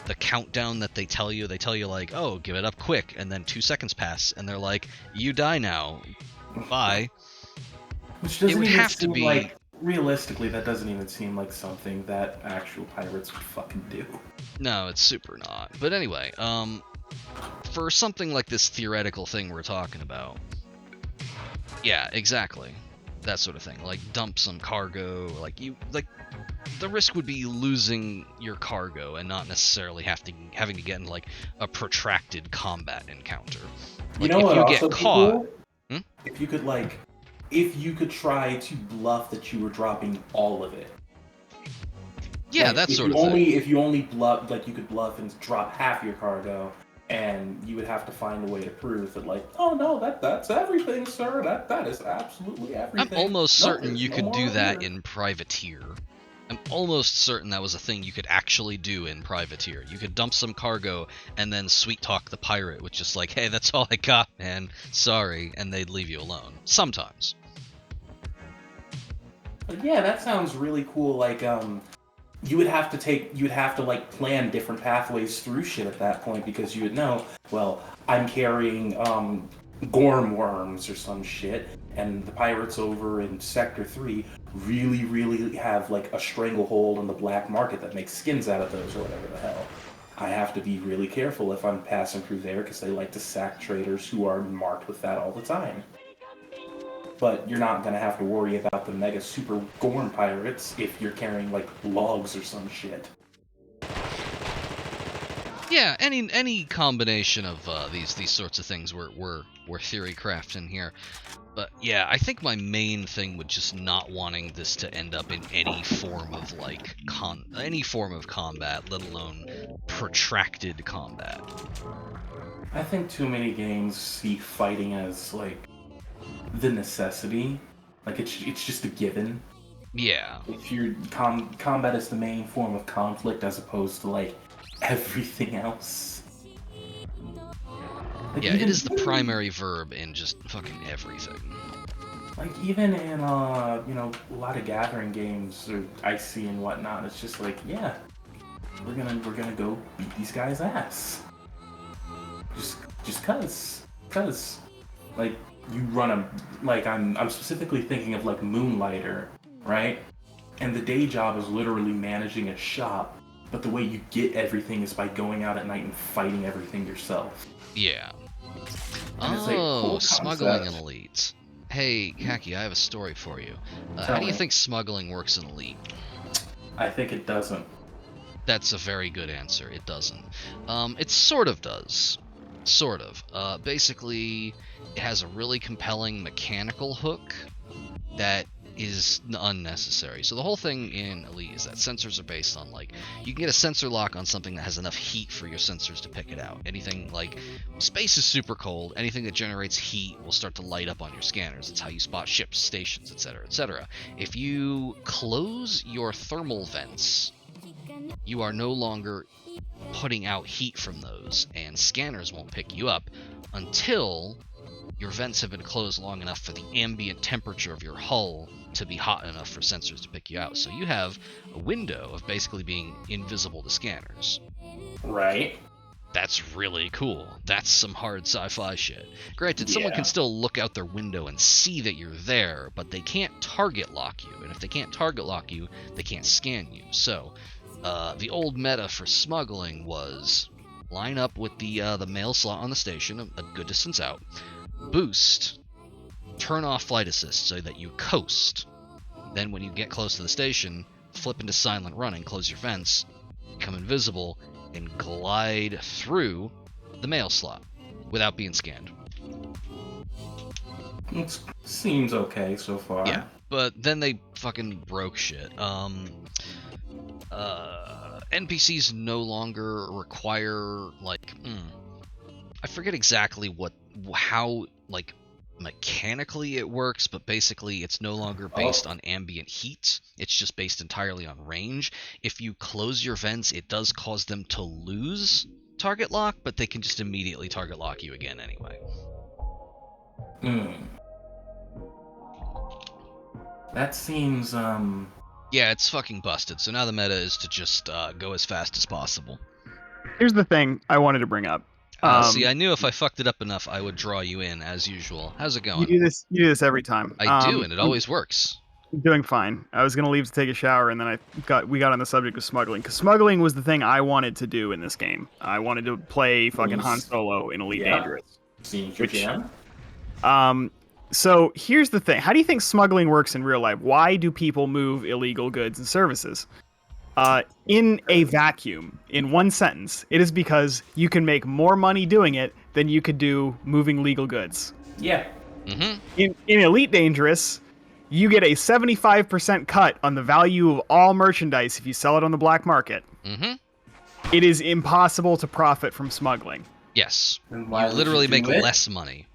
the countdown that they tell you like, oh, give it up quick, and then 2 seconds pass, and they're like, you die now, bye. Which doesn't It would even have to seem be... like, realistically, that doesn't even seem like something that actual pirates would fucking do. No, it's super not. But anyway, for something like this theoretical thing we're talking about, yeah, exactly, that sort of thing. Like, dump some cargo, the risk would be losing your cargo and not necessarily having to get in, like, a protracted combat encounter. Like, You know if what you also get be caught... cool? If you could try to bluff that you were dropping all of it. Yeah, Like, that if sort you of only, thing. If you only bluff, like, you could bluff and drop half your cargo, and you would have to find a way to prove that, like, oh no, that's everything, sir. That is absolutely everything. I'm almost No, certain there's you no could do more that here. in Privateer. I'm almost certain that was a thing you could actually do in Privateer. You could dump some cargo and then sweet talk the pirate with just like, hey, that's all I got, man. Sorry, and they'd leave you alone. Sometimes. But yeah, that sounds really cool. Like, you'd have to like plan different pathways through shit at that point, because you would know, well, I'm carrying gorm worms or some shit, and the pirates over in Sector 3 really have like a stranglehold on the black market that makes skins out of those or whatever the hell. I have to be really careful if I'm passing through there, because they like to sack traders who are marked with that all the time. But you're not going to have to worry about the mega super gorm pirates if you're carrying like logs or some shit. Yeah, any combination of these sorts of things we're theory crafting here. But yeah, I think my main thing would just not wanting this to end up in any form of like any form of combat, let alone protracted combat. I think too many games see fighting as like the necessity, like it's just a given. Yeah. If your combat is the main form of conflict as opposed to like everything else. Like, Yeah, it is the primary verb in just fucking everything. Like, even in a lot of gathering games or Icy and whatnot, it's just like, yeah, we're gonna go beat these guys' ass. Just cause like you run I'm specifically thinking of like Moonlighter, right? And the day job is literally managing a shop, but the way you get everything is by going out at night and fighting everything yourself. Yeah. And it's like, Oh, cool smuggling concept. in Elite. Hey, Kaki, I have a story for you. How Tell do you me. think smuggling works in Elite? I think it doesn't. That's a very good answer. It doesn't. It sort of does. Sort of. Basically, it has a really compelling mechanical hook that is unnecessary. So the whole thing in Elite is that sensors are based on, like, you can get a sensor lock on something that has enough heat for your sensors to pick it out. Anything, like, space is super cold, anything that generates heat will start to light up on your scanners. It's how you spot ships, stations, etc., etc. If you close your thermal vents, you are no longer putting out heat from those, and scanners won't pick you up until your vents have been closed long enough for the ambient temperature of your hull to be hot enough for sensors to pick you out. So you have a window of basically being invisible to scanners. Right. That's really cool. That's some hard sci-fi shit. Granted, someone Yeah. can still look out their window and see that you're there, but they can't target lock you. And if they can't target lock you, they can't scan you. So, the old meta for smuggling was line up with the mail slot on the station, a good distance out, boost, turn off flight assist so that you coast. Then when you get close to the station, flip into silent run and close your vents, become invisible, and glide through the mail slot without being scanned. It seems okay so far. Yeah, but then they fucking broke shit. NPCs no longer require I forget exactly how mechanically it works, but basically it's no longer based on ambient heat. It's just based entirely on range. If you close your vents, it does cause them to lose target lock, but they can just immediately target lock you again anyway. That seems Yeah, it's fucking busted. So now the meta is to just go as fast as possible. Here's the thing I wanted to bring up. See, I knew if I fucked it up enough, I would draw you in as usual. How's it going? You do this every time. I do, and it always works. I'm doing fine. I was gonna leave to take a shower, and then we got on the subject of smuggling, because smuggling was the thing I wanted to do in this game. I wanted to play fucking Han Solo in Elite Dangerous. seems your jam. So here's the thing. How do you think smuggling works in real life? Why do people move illegal goods and services? In a vacuum, in one sentence, it is because you can make more money doing it than you could do moving legal goods. Yeah. Mm-hmm. In Elite Dangerous, you get a 75% cut on the value of all merchandise if you sell it on the black market. Mm-hmm. It is impossible to profit from smuggling. Yes. Then You why would literally do make it? less money.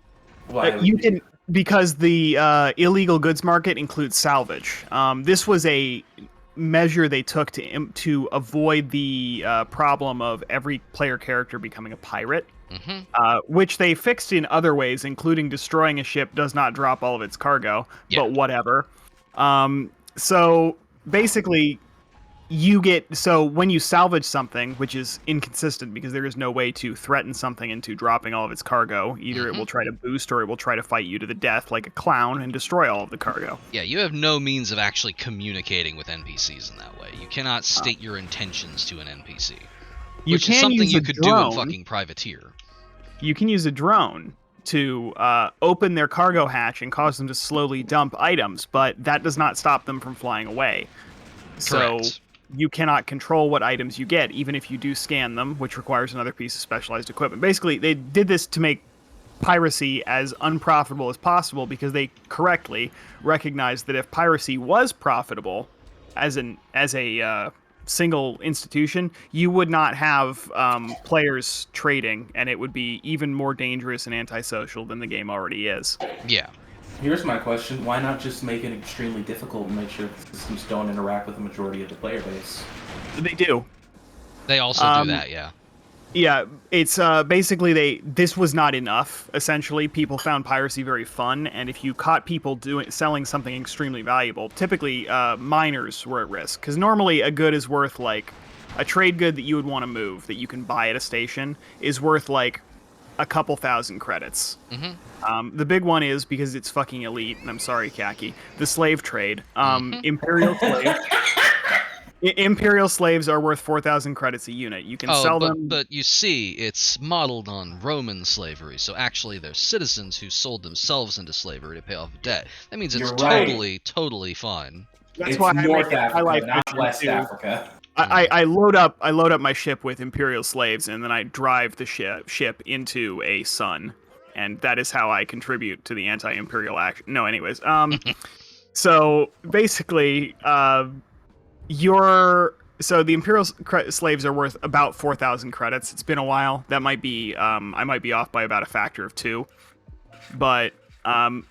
Why would You can, because the illegal goods market includes salvage. This was a measure they took to avoid the problem of every player character becoming a pirate, which they fixed in other ways, including destroying a ship does not drop all of its cargo, but whatever. So basically, when you salvage something, which is inconsistent because there is no way to threaten something into dropping all of its cargo, either it will try to boost or it will try to fight you to the death like a clown and destroy all of the cargo. Yeah, you have no means of actually communicating with NPCs in that way. You cannot state your intentions to an NPC. You Which can is something use you a could drone. do in fucking Privateer. You can use a drone to open their cargo hatch and cause them to slowly dump items, but that does not stop them from flying away. Correct. So you cannot control what items you get, even if you do scan them, which requires another piece of specialized equipment. Basically, they did this to make piracy as unprofitable as possible because they correctly recognized that if piracy was profitable as a single institution, you would not have players trading, and it would be even more dangerous and antisocial than the game already is. Yeah. Here's my question. Why not just make it extremely difficult and make sure the systems don't interact with the majority of the player base? They do. They also do that, yeah. Yeah, it's basically this was not enough. Essentially, people found piracy very fun, and if you caught people selling something extremely valuable, typically miners were at risk, because normally a good is worth like a trade good that you would want to move that you can buy at a station is worth like a couple thousand credits. The big one is, because it's fucking elite, and I'm sorry, Khaki, the slave trade. Imperial slaves are worth 4,000 credits a unit. You can sell them. But you see, it's modeled on Roman slavery, so actually they're citizens who sold themselves into slavery to pay off debt. That means it's You're right. totally fine. That's It's why I North make it Africa, highlight not mission West too. Africa. I load up my ship with Imperial slaves, and then I drive the ship into a sun, and that is how I contribute to the anti-imperial action. No, anyways, so basically, the Imperial slaves are worth about 4,000 credits. It's been a while. That might be I might be off by about a factor of 2, but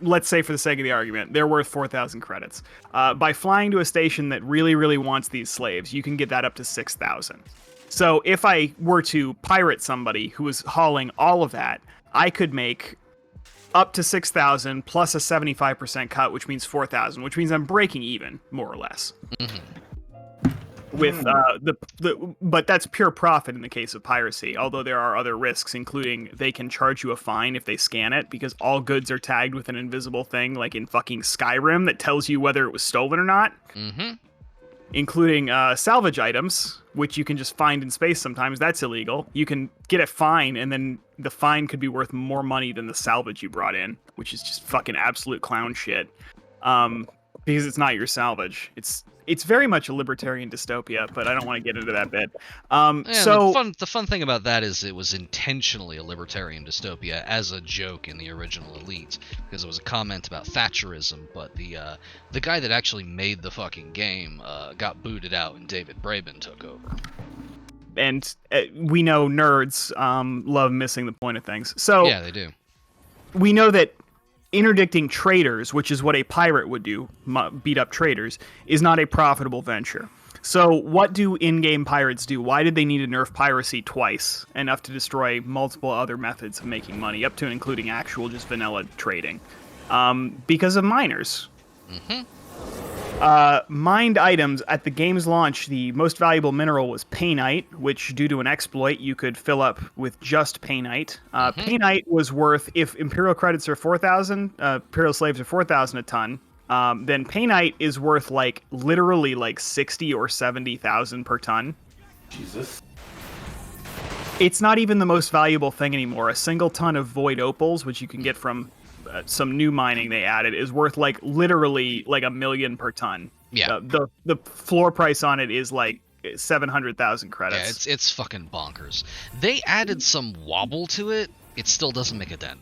let's say for the sake of the argument, they're worth 4,000 credits. By flying to a station that really, really wants these slaves, you can get that up to 6,000. So if I were to pirate somebody who was hauling all of that, I could make up to 6,000 plus a 75% cut, which means 4,000, which means I'm breaking even, more or less. with but that's pure profit in the case of piracy, although there are other risks, including they can charge you a fine if they scan it, because all goods are tagged with an invisible thing like in fucking Skyrim that tells you whether it was stolen or not. Mm-hmm. Including salvage items, which you can just find in space sometimes. That's illegal. You can get a fine, and then the fine could be worth more money than the salvage you brought in, which is just fucking absolute clown shit. Because it's not your salvage. It's very much a libertarian dystopia, but I don't want to get into that bit. The fun thing about that is it was intentionally a libertarian dystopia as a joke in the original Elite, because it was a comment about Thatcherism, but the guy that actually made the fucking game got booted out and David Braben took over. And we know nerds love missing the point of things. So yeah, they do. We know that interdicting traders, which is what a pirate would do, beat up traders, is not a profitable venture. So what do in-game pirates do? Why did they need to nerf piracy twice, enough to destroy multiple other methods of making money, up to and including actual just vanilla trading? Because of miners. Mm-hmm. Mined items at the game's launch, the most valuable mineral was painite, which due to an exploit you could fill up with just painite. Painite was worth, if Imperial credits are 4,000, Imperial slaves are 4,000 a ton, then painite is worth literally 60 or 70,000 per ton. Jesus. It's not even the most valuable thing anymore. A single ton of void opals, which you can get from some new mining they added, is worth literally $1 million per ton. Yeah. The floor price on it is 700,000 credits. Yeah, it's fucking bonkers. They added some wobble to it. It still doesn't make a dent.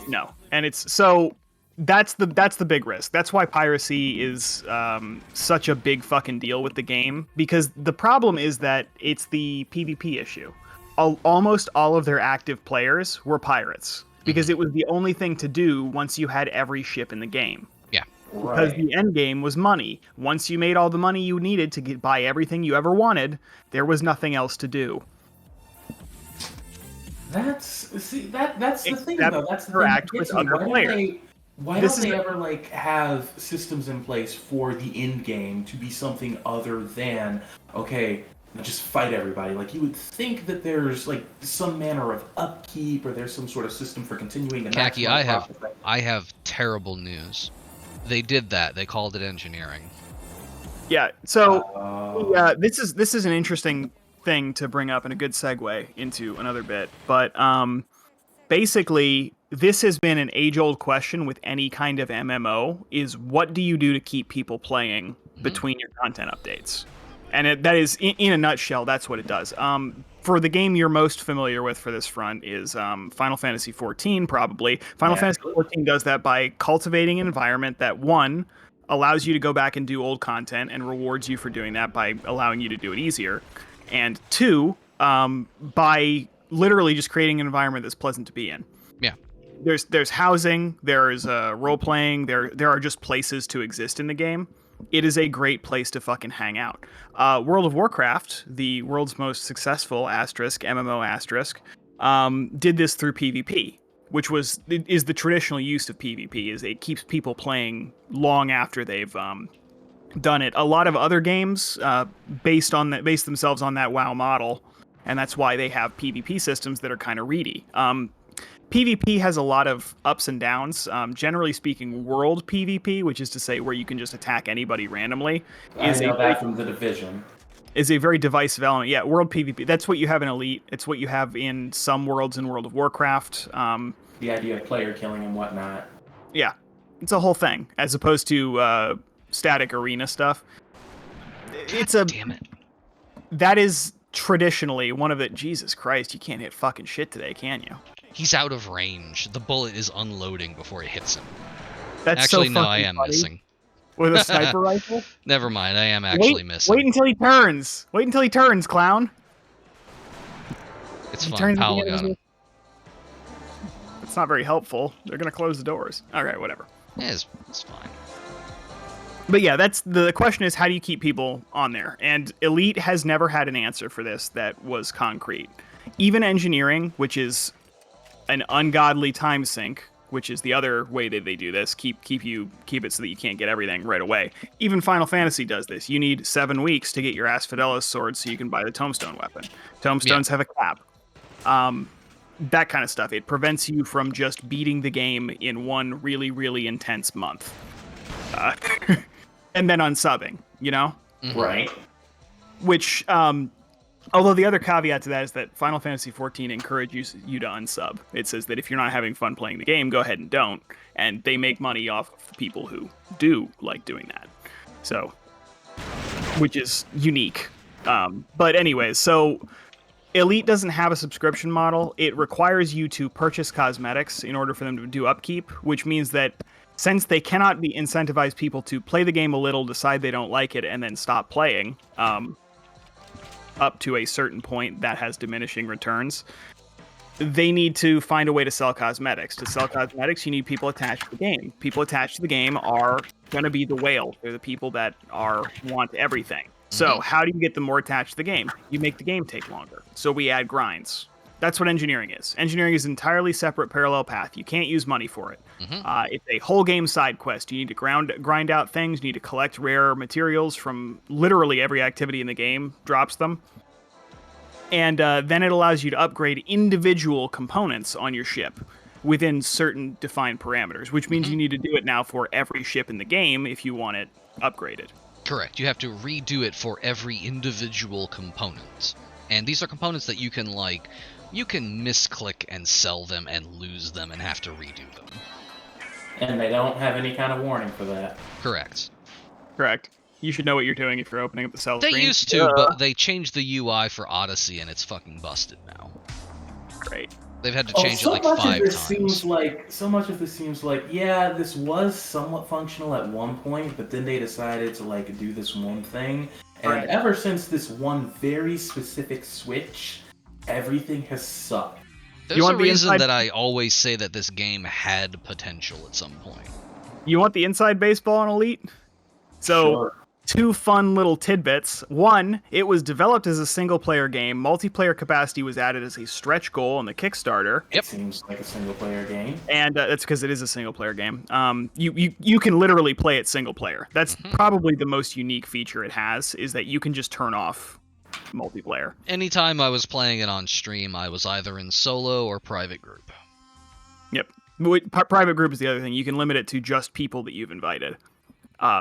No, and that's the big risk. That's why piracy is such a big fucking deal with the game, because the problem is that it's the PvP issue. Almost all of their active players were pirates, because it was the only thing to do once you had every ship in the game. Yeah. Because the end game was money. Once you made all the money you needed to buy everything you ever wanted, there was nothing else to do. That's the thing though. That's the interact thing. with other players. Why don't they ever have systems in place for the end game to be something other than, okay, just fight everybody? You would think that there's some manner of upkeep, or there's some sort of system for continuing to Khaki, maximize I have terrible news. They did that. They called it engineering. Yeah. So this is an interesting thing to bring up, and a good segue into another bit. But basically, this has been an age-old question with any kind of MMO: is what do you do to keep people playing between your content updates? And that is, in a nutshell, that's what it does. For the game you're most familiar with for this front is Final Fantasy XIV, probably. Final Fantasy XIV does that by cultivating an environment that, one, allows you to go back and do old content and rewards you for doing that by allowing you to do it easier. And two, by literally just creating an environment that's pleasant to be in. Yeah. There's housing, there's role-playing, there are just places to exist in the game. It is a great place to fucking hang out. World of Warcraft, the world's most successful MMO did this through PvP, which is the traditional use of PvP. Is it keeps people playing long after they've done it. A lot of other games base themselves on that WoW model, and that's why they have PvP systems that are kind of reedy. PvP has a lot of ups and downs. Generally speaking, world PvP, which is to say where you can just attack anybody randomly, I know that from The Division. Is a very divisive element. Yeah, world PvP. That's what you have in Elite. It's what you have in some worlds in World of Warcraft. The idea of player killing and whatnot. Yeah, it's a whole thing, as opposed to static arena stuff. Damn it. That is traditionally one of the... Jesus Christ, you can't hit fucking shit today, can you? He's out of range. The bullet is unloading before it hits him. That's actually, so no, fucking I am funny. missing. With a sniper rifle? Never mind, I am actually missing. Wait until he turns. Wait until he turns, clown. It's He fine. turns Powell at the end got of him. It's not very helpful. They're gonna close the doors. Alright, whatever. Yeah, it's fine. But yeah, that's the question is, how do you keep people on there? And Elite has never had an answer for this that was concrete. Even engineering, which is an ungodly time sink, which is the other way that they do this. Keep it so that you can't get everything right away. Even Final Fantasy does this. You need 7 weeks to get your Asphodelos sword so you can buy the Tombstone weapon. Tombstones have a cap. That kind of stuff. It prevents you from just beating the game in one really, really intense month. And then unsubbing, you know? Right. Which, although the other caveat to that is that Final Fantasy XIV encourages you to unsub. It says that if you're not having fun playing the game, go ahead and don't. And they make money off of people who do like doing that. So, which is unique. But anyways, so Elite doesn't have a subscription model. It requires you to purchase cosmetics in order for them to do upkeep, which means that since they cannot be incentivize people to play the game a little, decide they don't like it, and then stop playing, up to a certain point that has diminishing returns, they need to find a way to sell cosmetics. To sell cosmetics, you need people attached to the game. People attached to the game are going to be the whale. They're the people that want everything. So how do you get them more attached to the game? You make the game take longer. So we add grinds. That's what engineering is. Engineering is an entirely separate parallel path. You can't use money for it. It's a whole game side quest. You need to grind out things. You need to collect rare materials from literally every activity in the game, drops them. And then it allows you to upgrade individual components on your ship within certain defined parameters, which means you need to do it now for every ship in the game if you want it upgraded. Correct. You have to redo it for every individual component. And these are components that you can, like, you can misclick and sell them and lose them and have to redo them. And they don't have any kind of warning for that. Correct. Correct. You should know what you're doing if you're opening up the cell They screen. used to, but they changed the UI for Odyssey and it's fucking busted now. Great. They've had to change it like so much 5 of this times. so much of this seems like, yeah, this was somewhat functional at one point, but then they decided to like do this one thing, and ever since this one very specific switch, everything has sucked. There's a reason that I always say that this game had potential at some point. You want the inside baseball on Elite? So, Sure. 2 fun little tidbits. 1, it was developed as a single-player game. Multiplayer capacity was added as a stretch goal on the Kickstarter. It seems like a single-player game. And that's because it is a single-player game. You can literally play it single-player. That's probably the most unique feature it has, is that you can just turn off multiplayer. Anytime I was playing it on stream, I was either in solo or private group. Yep. Private group is the other thing. You can limit it to just people that you've invited.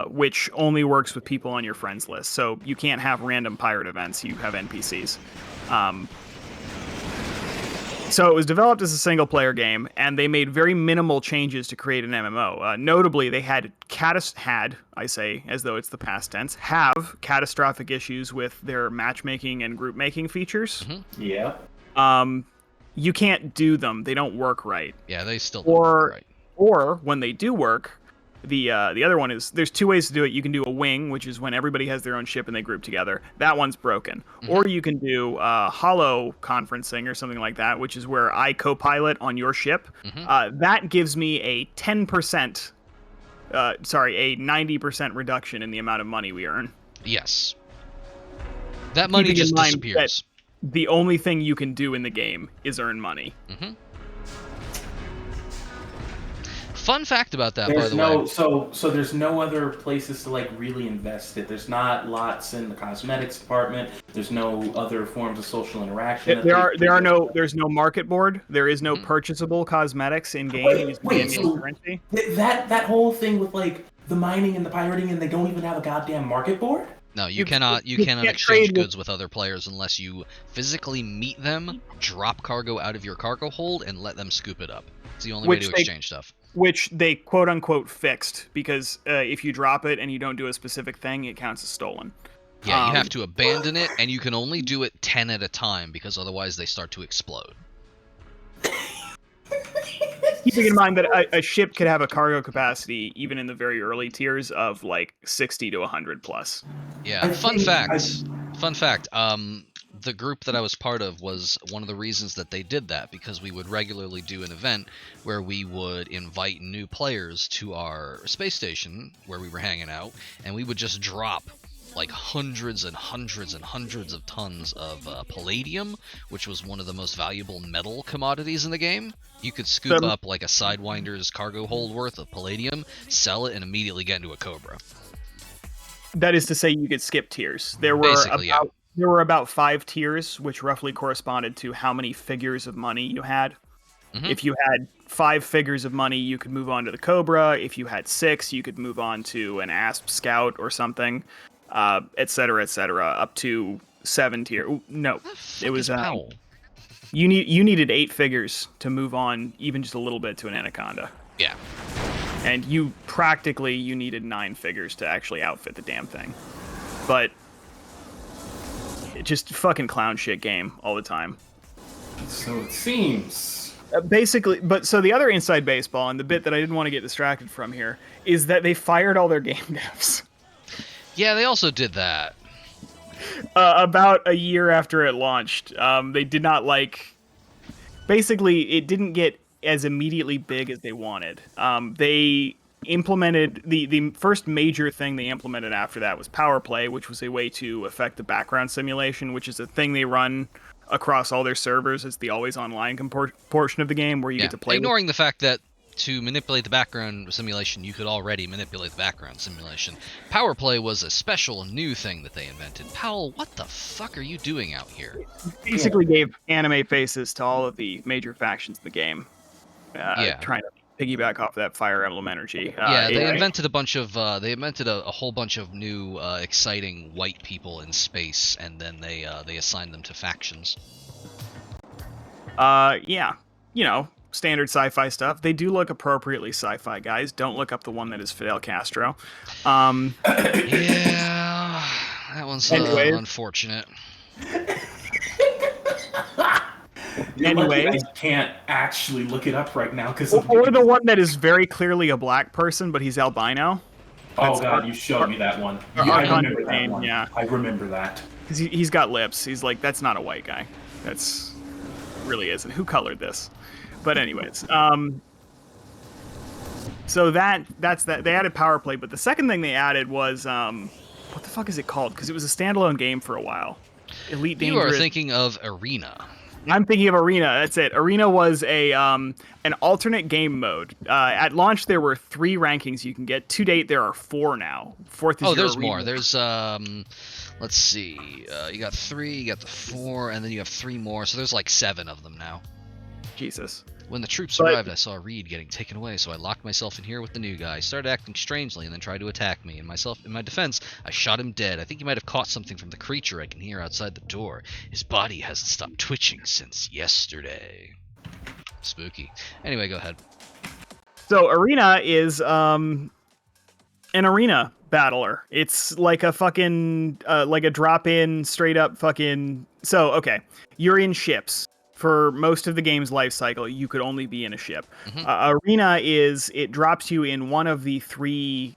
Which only works with people on your friends list. So you can't have random pirate events, you have NPCs. So it was developed as a single-player game, and they made very minimal changes to create an MMO. Notably, they I say as though it's the past tense, have catastrophic issues with their matchmaking and group making features. Yeah. You can't do them. They don't work right. Yeah, they still don't work right. Or when they do work, the other one is, there's 2 ways to do it. You can do a wing, which is when everybody has their own ship and they group together. That one's broken. Or you can do holo conferencing or something like that, which is where I co-pilot on your ship. That gives me a 10%, a 90% reduction in the amount of money we earn. Yes. That money Keeping just in mind disappears. that the only thing you can do in the game is earn money. Fun fact about that, by the way. So there's no other places to like really invest it. There's not lots in the cosmetics department. There's no other forms of social interaction. There's no market board. There is no purchasable cosmetics in game. Wait, that whole thing with like the mining and the pirating, and they don't even have a goddamn market board? No, you cannot can't exchange trade goods with other players unless you physically meet them, drop cargo out of your cargo hold, and let them scoop it up. It's the only way to exchange stuff. Which they quote-unquote fixed, because if you drop it and you don't do a specific thing, it counts as stolen. Yeah, you have to abandon it, and you can only do it 10 at a time, because otherwise they start to explode. Keeping in mind that a ship could have a cargo capacity, even in the very early tiers, of like 60 to 100 plus. Yeah, fun fact. The group that I was part of was one of the reasons that they did that, because we would regularly do an event where we would invite new players to our space station where we were hanging out, and we would just drop like hundreds and hundreds and hundreds of tons of palladium, which was one of the most valuable metal commodities in the game. You could scoop up like a Sidewinder's cargo hold worth of palladium, sell it, and immediately get into a Cobra. That is to say, you could skip tiers. There were about 5 tiers, which roughly corresponded to how many figures of money you had. Mm-hmm. If you had 5 figures of money, you could move on to the Cobra. If you had 6, you could move on to an Asp Scout or something, et cetera, up to 7 tier. No, it was you needed 8 figures to move on, even just a little bit, to an Anaconda. Yeah. And you needed 9 figures to actually outfit the damn thing. But just fucking clown shit game all the time. So it seems. Basically, but so the other inside baseball, and the bit that I didn't want to get distracted from here, is that they fired all their game devs. Yeah, they also did that. About a year after it launched. They did not like... Basically, it didn't get as immediately big as they wanted. They implemented... The first major thing they implemented after that was Power Play, which was a way to affect the background simulation, which is a thing they run across all their servers. It's the always online portion of the game where you get to play. Ignoring the fact that to manipulate the background simulation, you could already manipulate the background simulation. Power Play was a special new thing that they invented. Powell, what the fuck are you doing out here? Basically gave anime faces to all of the major factions in the game. Trying to piggyback off that Fire Emblem energy. They invented a whole bunch of new exciting white people in space, and then they assigned them to factions. Standard sci-fi stuff. They do look appropriately sci-fi, guys. Don't look up the one that is Fidel Castro. Yeah, that one's unfortunate. Anyway, I can't actually look it up right now because. Or the one that is very clearly a black person, but he's albino. Oh god, you showed me that one. I remember that one. Yeah, I remember that. Because he's got lips. He's like, that's not a white guy. That's really isn't. Who colored this? But anyways, so that's that. They added Power Play, but the second thing they added was what the fuck is it called? Because it was a standalone game for a while. Elite Dangerous. You are thinking of Arena. I'm thinking of Arena. That's it. Arena was an alternate game mode. At launch, there were 3 rankings you can get. To date, there are 4 now. 4th is there's Arena. more. There's let's see. You got 3, you got the 4, and then you have 3 more. So there's like 7 of them now. Jesus. When the troops arrived, I saw Reed getting taken away, so I locked myself in here with the new guy. He started acting strangely and then tried to attack me. In my defense, I shot him dead. I think he might have caught something from the creature I can hear outside the door. His body hasn't stopped twitching since yesterday. Spooky. Anyway, go ahead. So Arena is an arena battler. It's like a fucking like a drop-in straight up fucking. So okay, you're in ships. For most of the game's life cycle, you could only be in a ship. Mm-hmm. Arena it drops you in one of the 3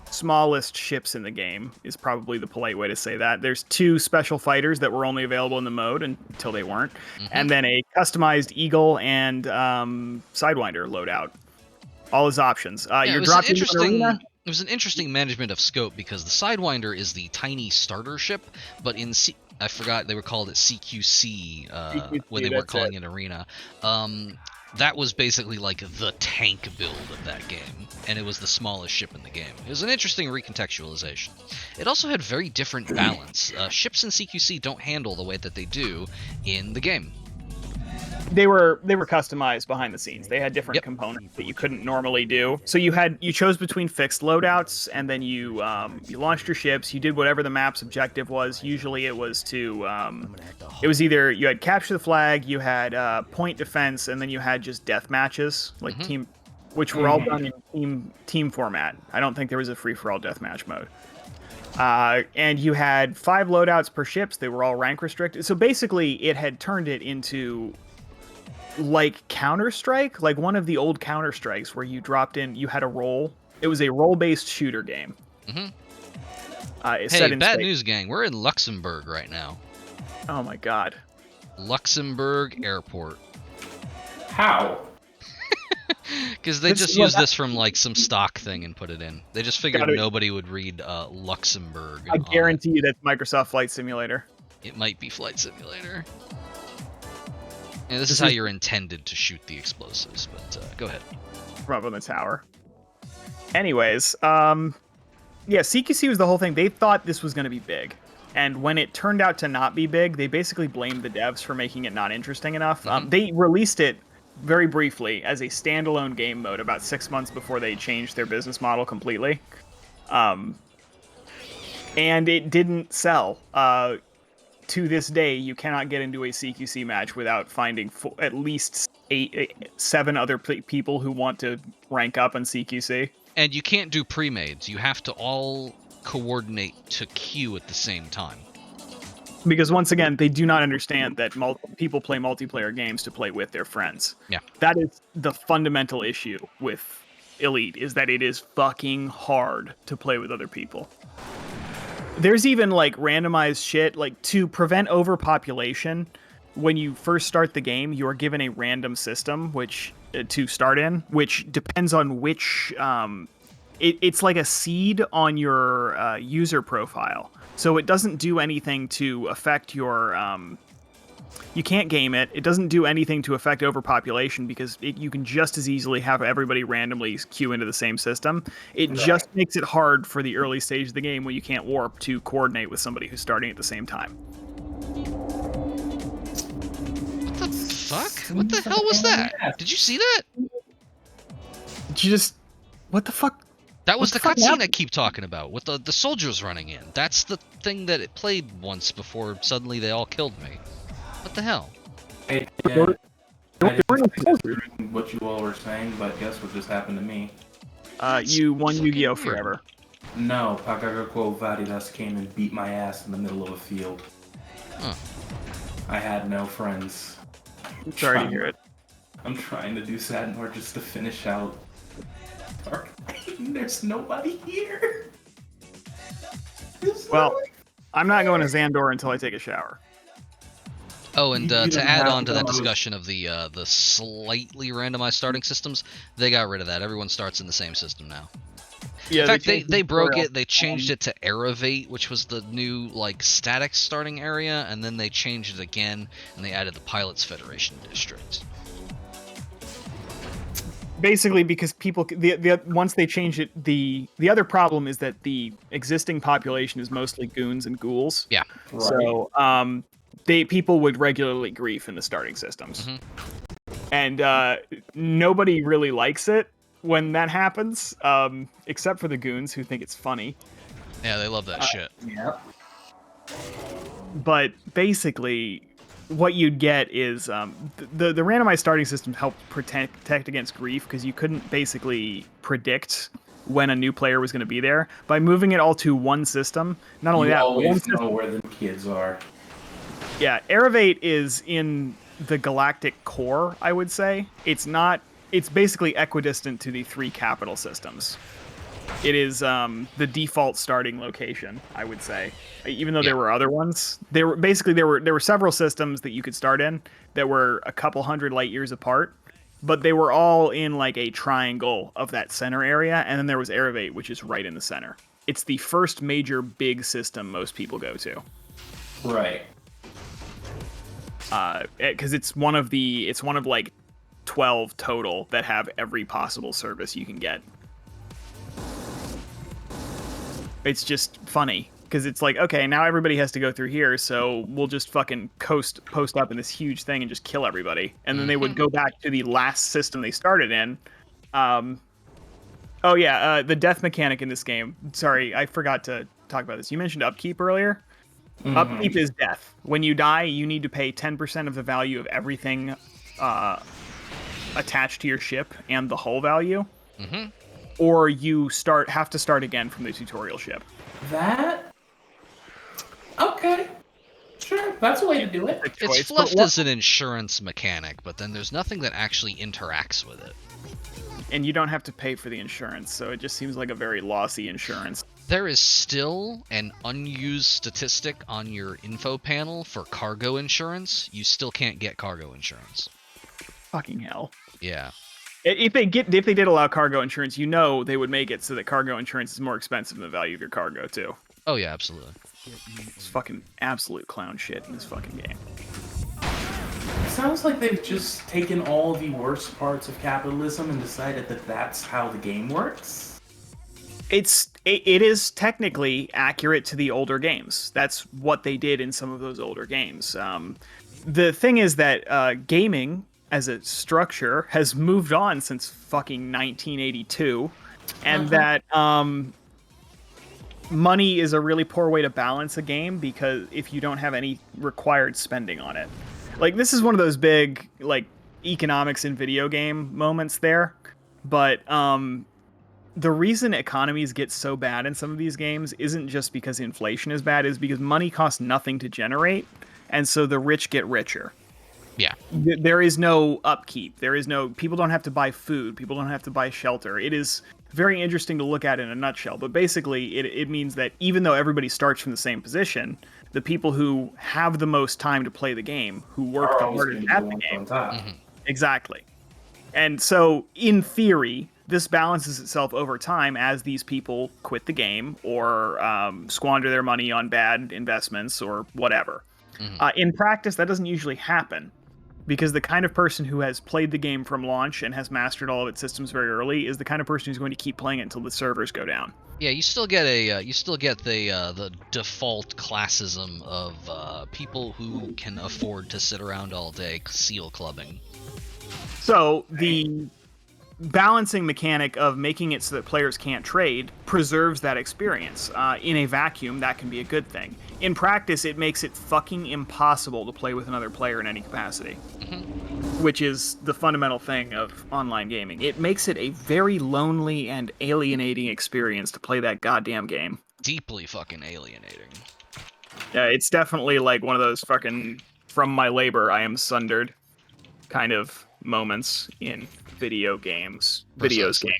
smallest ships in the game, is probably the polite way to say that. There's 2 special fighters that were only available in the mode until they weren't. Mm-hmm. And then a customized Eagle and Sidewinder loadout. All his options. You're dropping in Arena. It was an interesting management of scope because the Sidewinder is the tiny starter ship, but I forgot they were called it CQC when they weren't calling it Arena. That was basically like the tank build of that game, and it was the smallest ship in the game. It was an interesting recontextualization. It also had very different balance. Ships in CQC don't handle the way that they do in the game. They were customized behind the scenes. They had different components that you couldn't normally do. So you chose between fixed loadouts, and then you launched your ships. You did whatever the map's objective was. Usually it was it was either you had capture the flag, you had point defense, and then you had just death matches, like team, which were all done in team format. I don't think there was a free for all deathmatch mode. And you had 5 loadouts per ships. They were all rank restricted. So basically, it had turned it into like Counter-Strike, like one of the old Counter-Strikes where you dropped in, you had a role. It was a role-based shooter game. Mm-hmm. Hey, bad news, gang. We're in Luxembourg right now. Oh my god. Luxembourg Airport. How? Because they just used this from like some stock thing and put it in. They just figured Gotta- nobody would read Luxembourg. I on guarantee you that's Microsoft Flight Simulator. it might be Flight Simulator. Yeah, this is how you're intended to shoot the explosives, but go ahead. From up on the tower. Anyways, yeah, CQC was the whole thing. They thought this was going to be big. And when it turned out to not be big, they basically blamed the devs for making it not interesting enough. They released it very briefly as a standalone game mode about 6 months before they changed their business model completely. And it didn't sell. To this day, you cannot get into a CQC match without finding at least 7 other people who want to rank up on CQC. And you can't do pre-mades. You have to all coordinate to queue at the same time. Because once again, they do not understand that people play multiplayer games to play with their friends. Yeah. That is the fundamental issue with Elite, is that it is fucking hard to play with other people. There's even like randomized shit, like to prevent overpopulation. When you first start the game, you are given a random system which to start in, which depends on which. It's like a seed on your user profile, so it doesn't do anything to affect your. You can't game it. It doesn't do anything to affect overpopulation because you can just as easily have everybody randomly queue into the same system. It just makes it hard for the early stage of the game when you can't warp to coordinate with somebody who's starting at the same time. What the fuck? What the hell was that? Did you see that? Did you just... What the fuck? That was the What the fuck cutscene I happened? keep talking about, with the soldiers running in. That's the thing that it played once before suddenly they all killed me. What the hell? I didn't what you all were saying, but guess what just happened to me? You won fucking Yu-Gi-Oh! weird. Forever. No, Pagagaku Varidas came and beat my ass in the middle of a field. Huh. I had no friends. Sorry to hear it. I'm trying to do Sadnor just to finish out Dark Lane. There's nobody here. Well, I'm not going to Xandor until I take a shower. Oh, and You to don't add have on to that those. discussion of the slightly randomized starting systems, they got rid of that. Everyone starts in the same system now. Yeah, In fact, changed they the broke tutorial. it. They changed it to Aerovate, which was the new like static starting area, and then they changed it again, and they added the Pilots Federation district. Basically, because people, once they change it, the other problem is that the existing population is mostly goons and ghouls. Yeah. So, people would regularly grief in the starting systems, and nobody really likes it when that happens, except for the goons who think it's funny. Yeah, they love that shit. Yep. But basically, what you'd get is the randomized starting system helped protect against grief because you couldn't basically predict when a new player was going to be there. By moving it all to one system, not only You that, one always system, know where the kids are. yeah, Aerovate is in the galactic core, I would say. It's basically equidistant to the 3 capital systems. It is the default starting location, I would say. Even though there were other ones, there were several systems that you could start in that were a couple hundred light years apart, but they were all in like a triangle of that center area, and then there was Aerovate, which is right in the center. It's the first major big system most people go to. Right. Because it's one of like 12 total that have every possible service you can get. It's just funny because it's like, okay, now everybody has to go through here, so we'll just fucking post up in this huge thing and just kill everybody, and then they would go back to the last system they started in. The death mechanic in this game. Sorry, I forgot to talk about this. You mentioned upkeep earlier. Upkeep is death. When you die, you need to pay 10% of the value of everything attached to your ship and the hull value. Or you have to start again from the tutorial ship. That? Okay. Sure, that's a way to do it. It's fluffed as an insurance mechanic, but then there's nothing that actually interacts with it. And you don't have to pay for the insurance, so it just seems like a very lossy insurance. There is still an unused statistic on your info panel for cargo insurance. You still can't get cargo insurance. Fucking hell. Yeah. If they did allow cargo insurance, they would make it so that cargo insurance is more expensive than the value of your cargo too. Oh yeah, absolutely. It's fucking absolute clown shit in this fucking game. Sounds like they've just taken all the worst parts of capitalism and decided that that's how the game works. It is technically accurate to the older games. That's what they did in some of those older games. The thing is that gaming as a structure has moved on since fucking 1982, and that money is a really poor way to balance a game because if you don't have any required spending on it. Like, this is one of those big, like, economics in video game moments there, but the reason economies get so bad in some of these games isn't just because inflation is bad, is because money costs nothing to generate, and so the rich get richer. Yeah. There is no upkeep. People don't have to buy food. People don't have to buy shelter. It is very interesting to look at in a nutshell, but basically it means that even though everybody starts from the same position, the people who have the most time to play the game, who work the hardest at the game, exactly. And so, in theory, this balances itself over time as these people quit the game or squander their money on bad investments or whatever. In practice, that doesn't usually happen because the kind of person who has played the game from launch and has mastered all of its systems very early is the kind of person who's going to keep playing it until the servers go down. Yeah, you still get the default classism of people who can afford to sit around all day seal clubbing. So the balancing mechanic of making it so that players can't trade preserves that experience. In a vacuum, that can be a good thing. In practice, it makes it fucking impossible to play with another player in any capacity, which is the fundamental thing of online gaming. It makes it a very lonely and alienating experience to play that goddamn game. Deeply fucking alienating. Yeah, it's definitely like one of those fucking from my labor I am sundered kind of moments in video games. Precisely.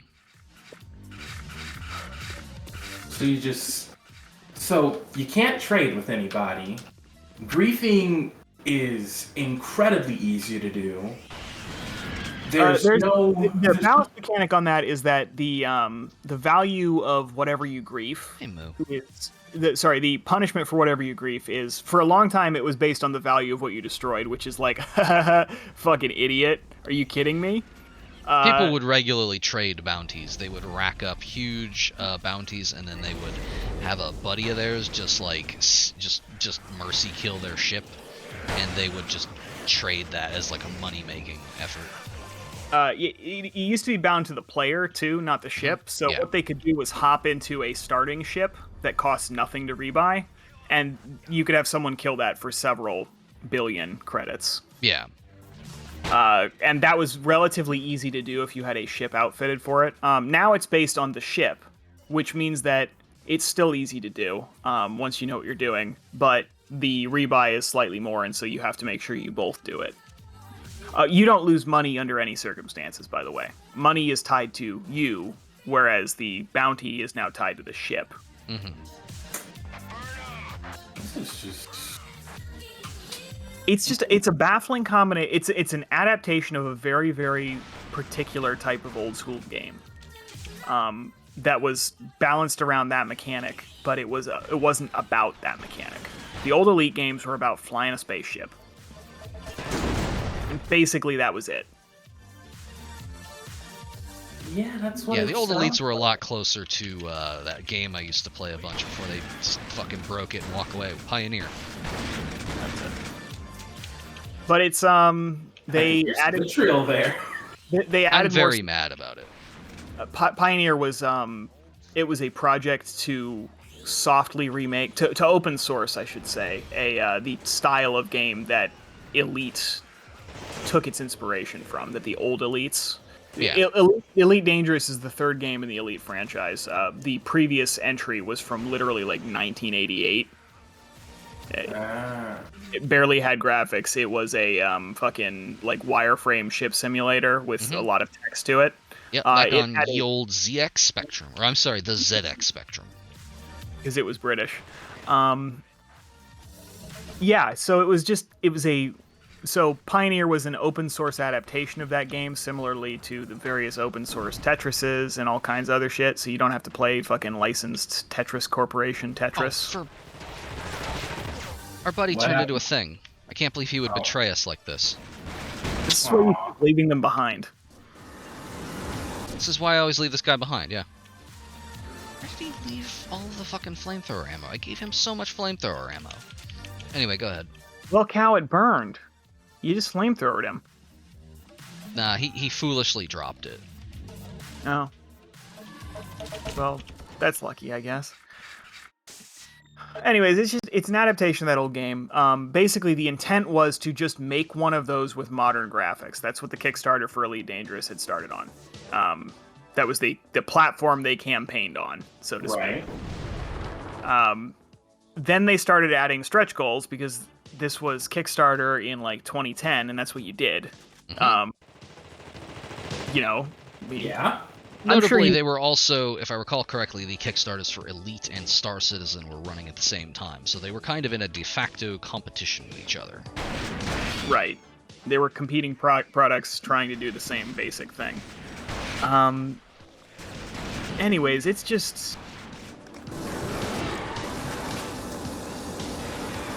So you can't trade with anybody. Griefing is incredibly easy to do. The balance mechanic on that is that the value of whatever you grief is the punishment for whatever you grief is, for a long time it was based on the value of what you destroyed, which is like fucking idiot. Are you kidding me? People would regularly trade bounties. They would rack up huge bounties, and then they would have a buddy of theirs just mercy kill their ship, and they would just trade that as like a money-making effort. It used to be bound to the player too, not the ship. So what they could do was hop into a starting ship that costs nothing to rebuy, and you could have someone kill that for several billion credits. Yeah. And that was relatively easy to do if you had a ship outfitted for it. Now it's based on the ship, which means that it's still easy to do once you know what you're doing, but the rebuy is slightly more, and so you have to make sure you both do it. You don't lose money under any circumstances, by the way. Money is tied to you, whereas the bounty is now tied to the ship. It's a baffling combination. It's an adaptation of a very, very particular type of old school game that was balanced around that mechanic, but it wasn't about that mechanic. The old Elite games were about flying a spaceship. And basically, that was it. Yeah, that's what. Yeah, the old Elites were a lot closer to that game I used to play a bunch before they just fucking broke it and walk away. Pioneer. That's it. But it's they added vitriol there. They added. I'm very mad about it. Pioneer was it was a project to softly remake to open source, I should say, the style of game that Elite took its inspiration from. That the old Elites. Yeah. Elite Dangerous is the third game in the Elite franchise. The previous entry was from literally like 1988. It barely had graphics. It was a fucking like wireframe ship simulator with a lot of text to it. Yep, back on the old ZX Spectrum, or I'm sorry, the ZX Spectrum, because it was British. Yeah, so it was a So Pioneer was an open source adaptation of that game, similarly to the various open source Tetrises and all kinds of other shit. So you don't have to play fucking licensed Tetris Corporation Tetris. Oh, our buddy What turned happened? into a thing. I can't believe he would betray us like this. This is why you keep leaving them behind. This is why I always leave this guy behind, yeah. Where did he leave all the fucking flamethrower ammo? I gave him so much flamethrower ammo. Anyway, go ahead. Well, Cow, it burned. You just flamethrowered him. Nah, he foolishly dropped it. Oh. Well, that's lucky, I guess. Anyways, it's an adaptation of that old game. Basically, the intent was to just make one of those with modern graphics. That's what the Kickstarter for Elite Dangerous had started on. That was the platform they campaigned on, so to speak. Then they started adding stretch goals because this was Kickstarter in like 2010, and that's what you did. You know, Yeah. Notably, they were also, if I recall correctly, the Kickstarters for Elite and Star Citizen were running at the same time, so they were kind of in a de facto competition with each other. Right. They were competing products trying to do the same basic thing. Anyways, it's just...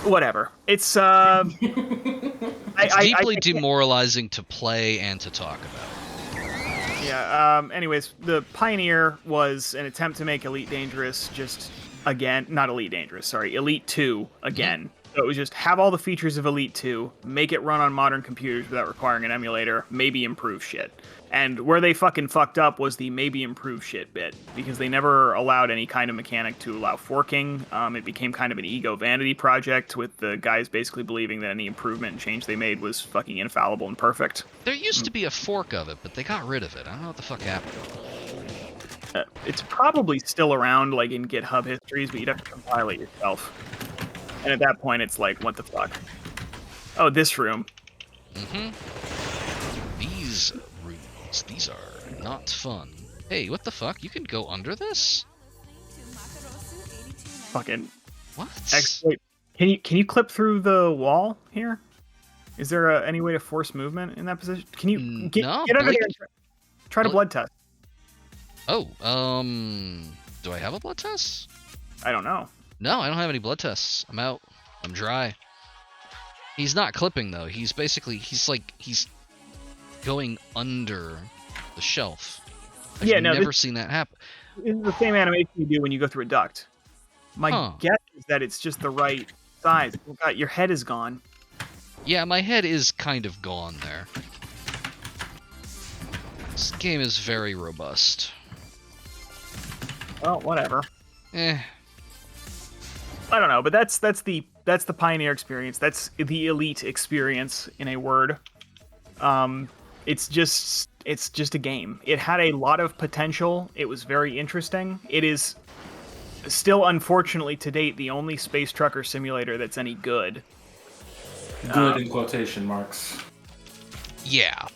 whatever. It's, It's deeply demoralizing to play and to talk about. Yeah, anyways, the Pioneer was an attempt to make Elite Dangerous just, again, not Elite Dangerous, sorry, Elite 2 again. So it was just have all the features of Elite 2, make it run on modern computers without requiring an emulator, maybe improve shit. And where they fucking fucked up was the maybe improve shit bit, because they never allowed any kind of mechanic to allow forking. It became kind of an ego vanity project, with the guys basically believing that any improvement and change they made was fucking infallible and perfect. There used to be a fork of it, but they got rid of it. I don't know what the fuck happened. It's probably still around, like, in GitHub histories, but you'd have to compile it yourself. And at that point, it's like, what the fuck? Oh, this room. These rooms, these are not fun. Hey, what the fuck? You can go under this? Fucking... What? Wait, can you clip through the wall here? Is there any way to force movement in that position? Can you get under there and try to blood test? Oh, do I have a blood test? I don't know. No, I don't have any blood tests. I'm out. I'm dry. He's not clipping though. He's basically he's going under the shelf. I've never seen that happen. This is the same animation you do when you go through a duct. My guess is that it's just the right size. Oh God, your head is gone. Yeah, my head is kind of gone there. This game is very robust. Well, whatever. Eh. I don't know, but that's the Pioneer experience. That's the Elite experience in a word. It's just a game. It had a lot of potential. It was very interesting. It is still, unfortunately, to date, the only space trucker simulator that's any good. Good in quotation marks. Yeah.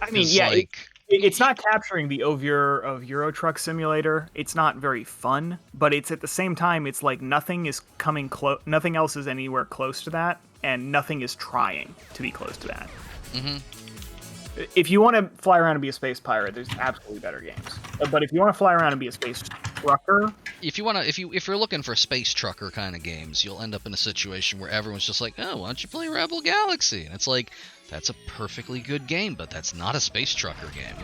I mean, yeah, it's not capturing the oeuvre of Euro Truck Simulator. It's not very fun, but it's at the same time, it's like nothing is coming close. Nothing else is anywhere close to that, and nothing is trying to be close to that. If you want to fly around and be a space pirate, there's absolutely better games. But if you want to fly around and be a space trucker, if you're looking for space trucker kind of games, you'll end up in a situation where everyone's just like, "Oh, why don't you play Rebel Galaxy?" And it's like, that's a perfectly good game, but that's not a space trucker game.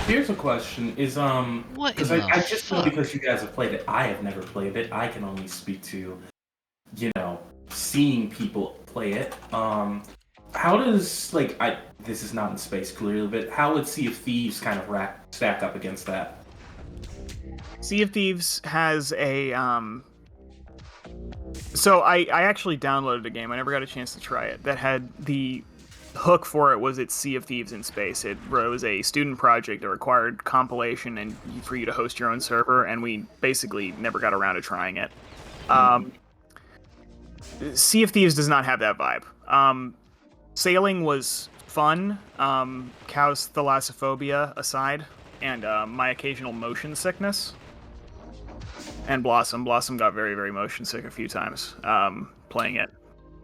Here's a question: Is what? Because I just know because you guys have played it, I have never played it. I can only speak to, seeing people play it. How does this is not in space clearly, but how would Sea of Thieves kind of stack up against that? Sea of Thieves has a So I actually downloaded a game. I never got a chance to try it. That had the hook for it was it's Sea of Thieves in space. It was a student project that required compilation and for you to host your own server, and we basically never got around to trying it. Sea of Thieves does not have that vibe. Sailing was fun, Cow's thalassophobia aside, and my occasional motion sickness. And Blossom got very, very motion sick a few times playing it.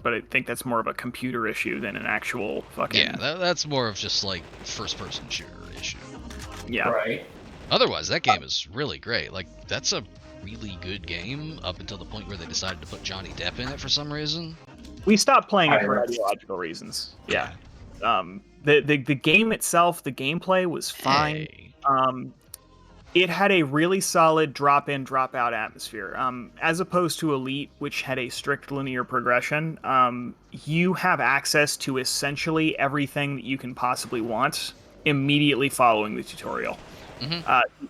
but I think that's more of a computer issue than an actual fucking. Yeah, that's more of just like first-person shooter issue. Yeah. Right. Otherwise, that game is really great. Like, that's a really good game up until the point where they decided to put Johnny Depp in it for some reason. We stopped playing it for Pirates. ideological reasons. Yeah. The game itself, the gameplay was fine. Hey. It had a really solid drop-in, drop-out atmosphere. As opposed to Elite, which had a strict linear progression, you have access to essentially everything that you can possibly want immediately following the tutorial.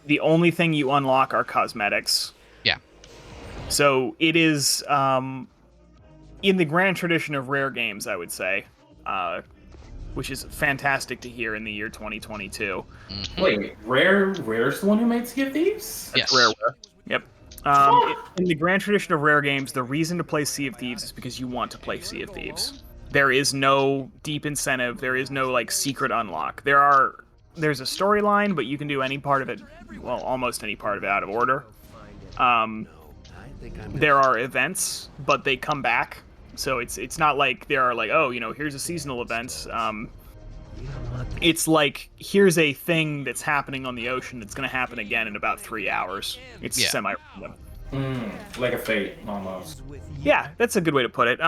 The only thing you unlock are cosmetics. Yeah. So it is, in the grand tradition of rare games, I would say, which is fantastic to hear in the year 2022. Wait, Rare's the one who made Sea of Thieves? Yes. Rareware. Yep. In the grand tradition of rare games, the reason to play Sea of Thieves is because you want to play Sea of Thieves. There is no deep incentive. There is no like secret unlock. There's a storyline, but you can do any part of it, well, almost any part of it out of order. There are events, but they come back. So it's not like there are like, oh, here's a seasonal event. It's like, here's a thing that's happening on the ocean that's going to happen again in about 3 hours. It's Yeah. semi-random. Like a Fate, almost. Yeah, that's a good way to put it.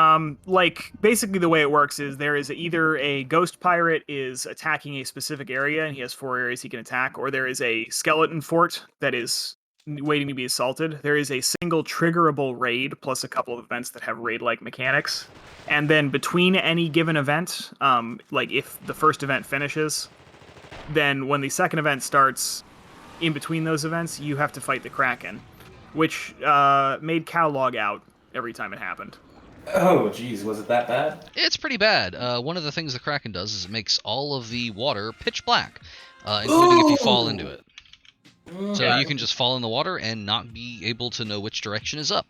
Like, basically the way it works is there is either a ghost pirate is attacking a specific area and he has 4 areas he can attack, or there is a skeleton fort that is waiting to be assaulted. There is a single triggerable raid plus a couple of events that have raid-like mechanics. And then between any given event, like if the first event finishes, then when the second event starts, in between those events, you have to fight the Kraken, which made Cal log out every time it happened. Oh, geez, was it that bad? It's pretty bad. One of the things the Kraken does is it makes all of the water pitch black, including if you fall into it. So you can just fall in the water and not be able to know which direction is up.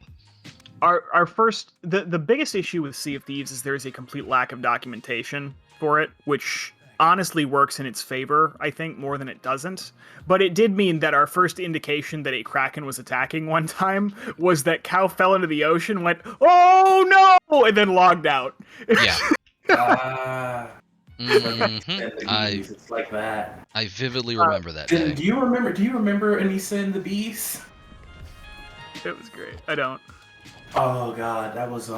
Our first, the biggest issue with Sea of Thieves is there is a complete lack of documentation for it, which honestly works in its favor, I think, more than it doesn't. But it did mean that our first indication that a Kraken was attacking one time was that Cow fell into the ocean, went, oh no, and then logged out. Yeah. It's like that. I vividly remember that day. Do you remember Anissa and the Bees? It was great. I don't. Oh god, that was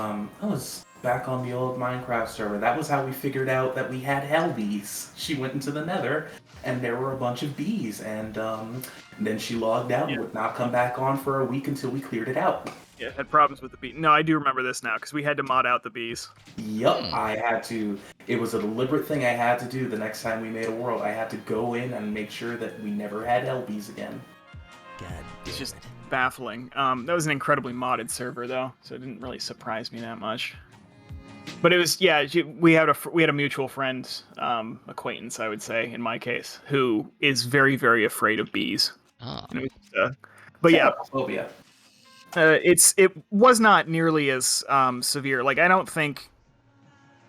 back on the old Minecraft server. That was how we figured out that we had hell bees. She went into the nether and there were a bunch of bees, and then she logged out and would not come back on for a week until we cleared it out. Yeah, had problems with the bee. No, I do remember this now, because we had to mod out the bees. Yup, I had to. It was a deliberate thing I had to do the next time we made a world. I had to go in and make sure that we never had hell bees again. It's just baffling. That was an incredibly modded server, though, so it didn't really surprise me that much. But it was, yeah, we had a mutual friend, acquaintance, I would say, in my case, who is very, very afraid of bees. Oh. And it was, but yeah, Phobia. it was not nearly as severe. Like, I don't think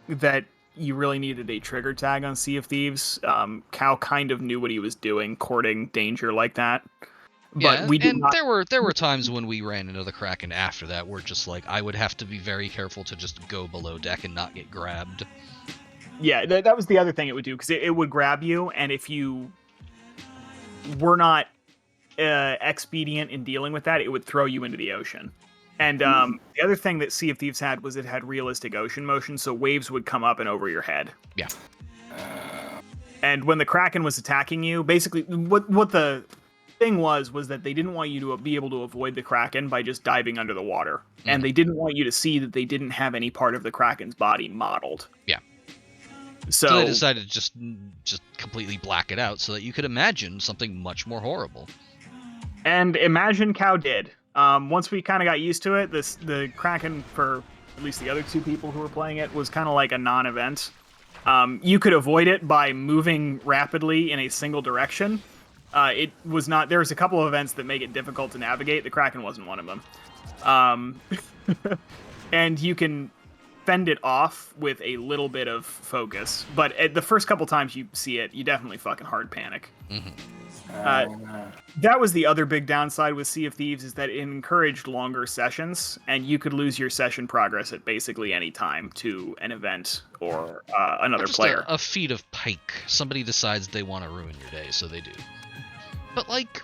that you really needed a trigger tag on Sea of Thieves. Cal kind of knew what he was doing, courting danger like that. But Yeah, we did and not. there were times when we ran into the Kraken after that where just like I would have to be very careful to just go below deck and not get grabbed. Yeah, that was the other thing it would do, because it would grab you, and if you were not expedient in dealing with that, it would throw you into the ocean. And the other thing that Sea of Thieves had was it had realistic ocean motion, so waves would come up and over your head. Yeah. And when the Kraken was attacking you, basically what the thing was that they didn't want you to be able to avoid the Kraken by just diving under the water. And they didn't want you to see that they didn't have any part of the Kraken's body modeled. Yeah. So they decided to just completely black it out so that you could imagine something much more horrible. And imagine Cow did. Once we kind of got used to it, the Kraken, for at least the other two people who were playing it, was kind of like a non-event. You could avoid it by moving rapidly in a single direction. It was not. There's a couple of events that make it difficult to navigate. The Kraken wasn't one of them. And you can fend it off with a little bit of focus. But at the first couple times you see it, you definitely fucking hard panic. That was the other big downside with Sea of Thieves, is that it encouraged longer sessions, and you could lose your session progress at basically any time to an event or another Just player. a feat of pike. Somebody decides they want to ruin your day, so they do. But like,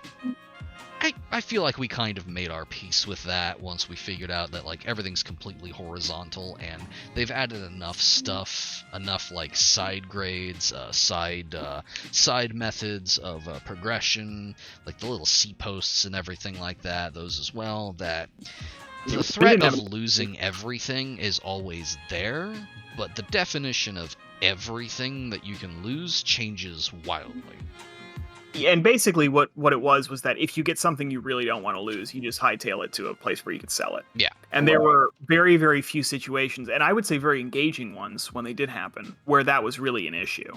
I feel like we kind of made our peace with that once we figured out that like everything's completely horizontal, and they've added enough stuff, enough like side grades, side methods of progression, like the little C posts and everything like that, those as well, that the threat of losing everything is always there, but the definition of everything that you can lose changes wildly. And basically what it was that if you get something you really don't want to lose, you just hightail it to a place where you can sell it. Yeah. And there were very, very few situations, and I would say very engaging ones when they did happen, where that was really an issue.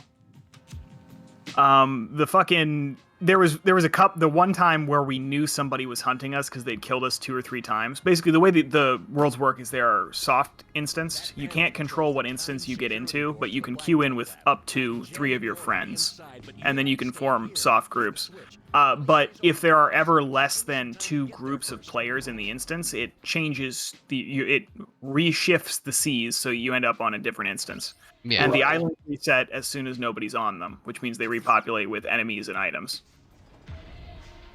There was the one time where we knew somebody was hunting us because they'd killed us 2 or 3 times. Basically, the way the worlds work is they are soft instanced. You can't control what instance you get into, but you can queue in with up to 3 of your friends, and then you can form soft groups. But if there are ever less than 2 groups of players in the instance, it changes it reshifts the seas, so you end up on a different instance. Yeah. And the islands reset as soon as nobody's on them, which means they repopulate with enemies and items.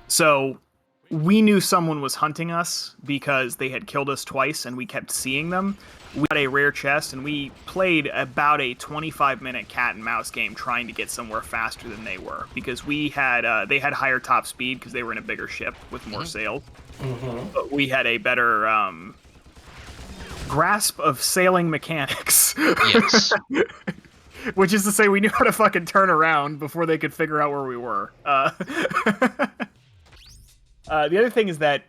So we knew someone was hunting us because they had killed us twice and we kept seeing them. We got a rare chest and we played about a 25-minute cat and mouse game trying to get somewhere faster than they were, because they had higher top speed because they were in a bigger ship with more sails. But we had a better grasp of sailing mechanics. Yes. Which is to say, we knew how to fucking turn around before they could figure out where we were. The other thing is that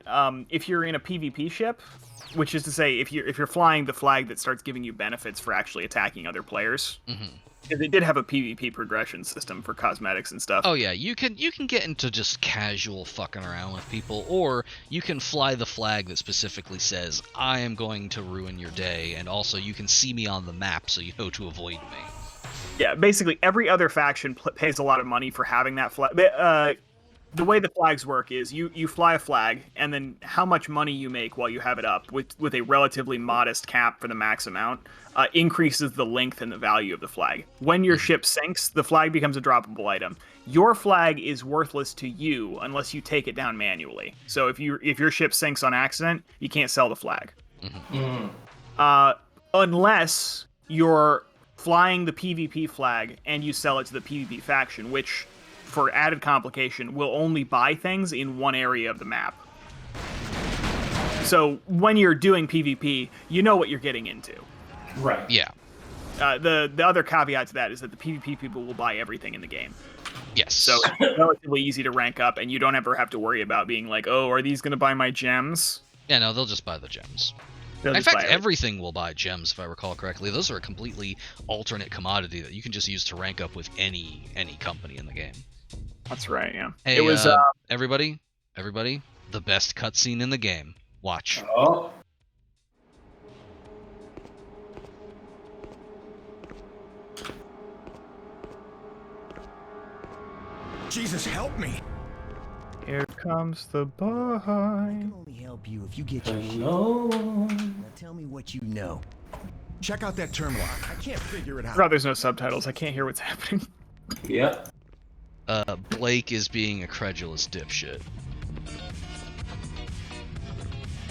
if you're in a PvP ship, which is to say, if you're flying the flag that starts giving you benefits for actually attacking other players, because they did have a PvP progression system for cosmetics and stuff. Oh yeah, you can get into just casual fucking around with people, or you can fly the flag that specifically says, I am going to ruin your day, and also you can see me on the map so you know to avoid me. Yeah, basically every other faction pays a lot of money for having that flag. The way the flags work is you fly a flag, and then how much money you make while you have it up, with a relatively modest cap for the max amount, increases the length and the value of the flag. When your ship sinks, the flag becomes a droppable item. Your flag is worthless to you unless you take it down manually. So if your ship sinks on accident, you can't sell the flag. Unless you're flying the PvP flag and you sell it to the PvP faction, which, for added complication, will only buy things in one area of the map. So when you're doing PvP, you know what you're getting into. Right. Yeah. The other caveat to that is that the PvP people will buy everything in the game. Yes. So it's relatively easy to rank up, and you don't ever have to worry about being like, oh, are these going to buy my gems? Yeah, no, they'll just buy the gems. In fact, everything will buy gems, if I recall correctly. Those are a completely alternate commodity that you can just use to rank up with any company in the game. That's right, yeah. Hey, it was everybody, the best cutscene in the game. Watch. Oh. Jesus, help me! Here comes the I boy. can only help you if you get your shit. No. Now tell me what you know. Check out that terminal. I can't figure it out. Bro, there's no subtitles. I can't hear what's happening. Yep. Blake is being a credulous dipshit.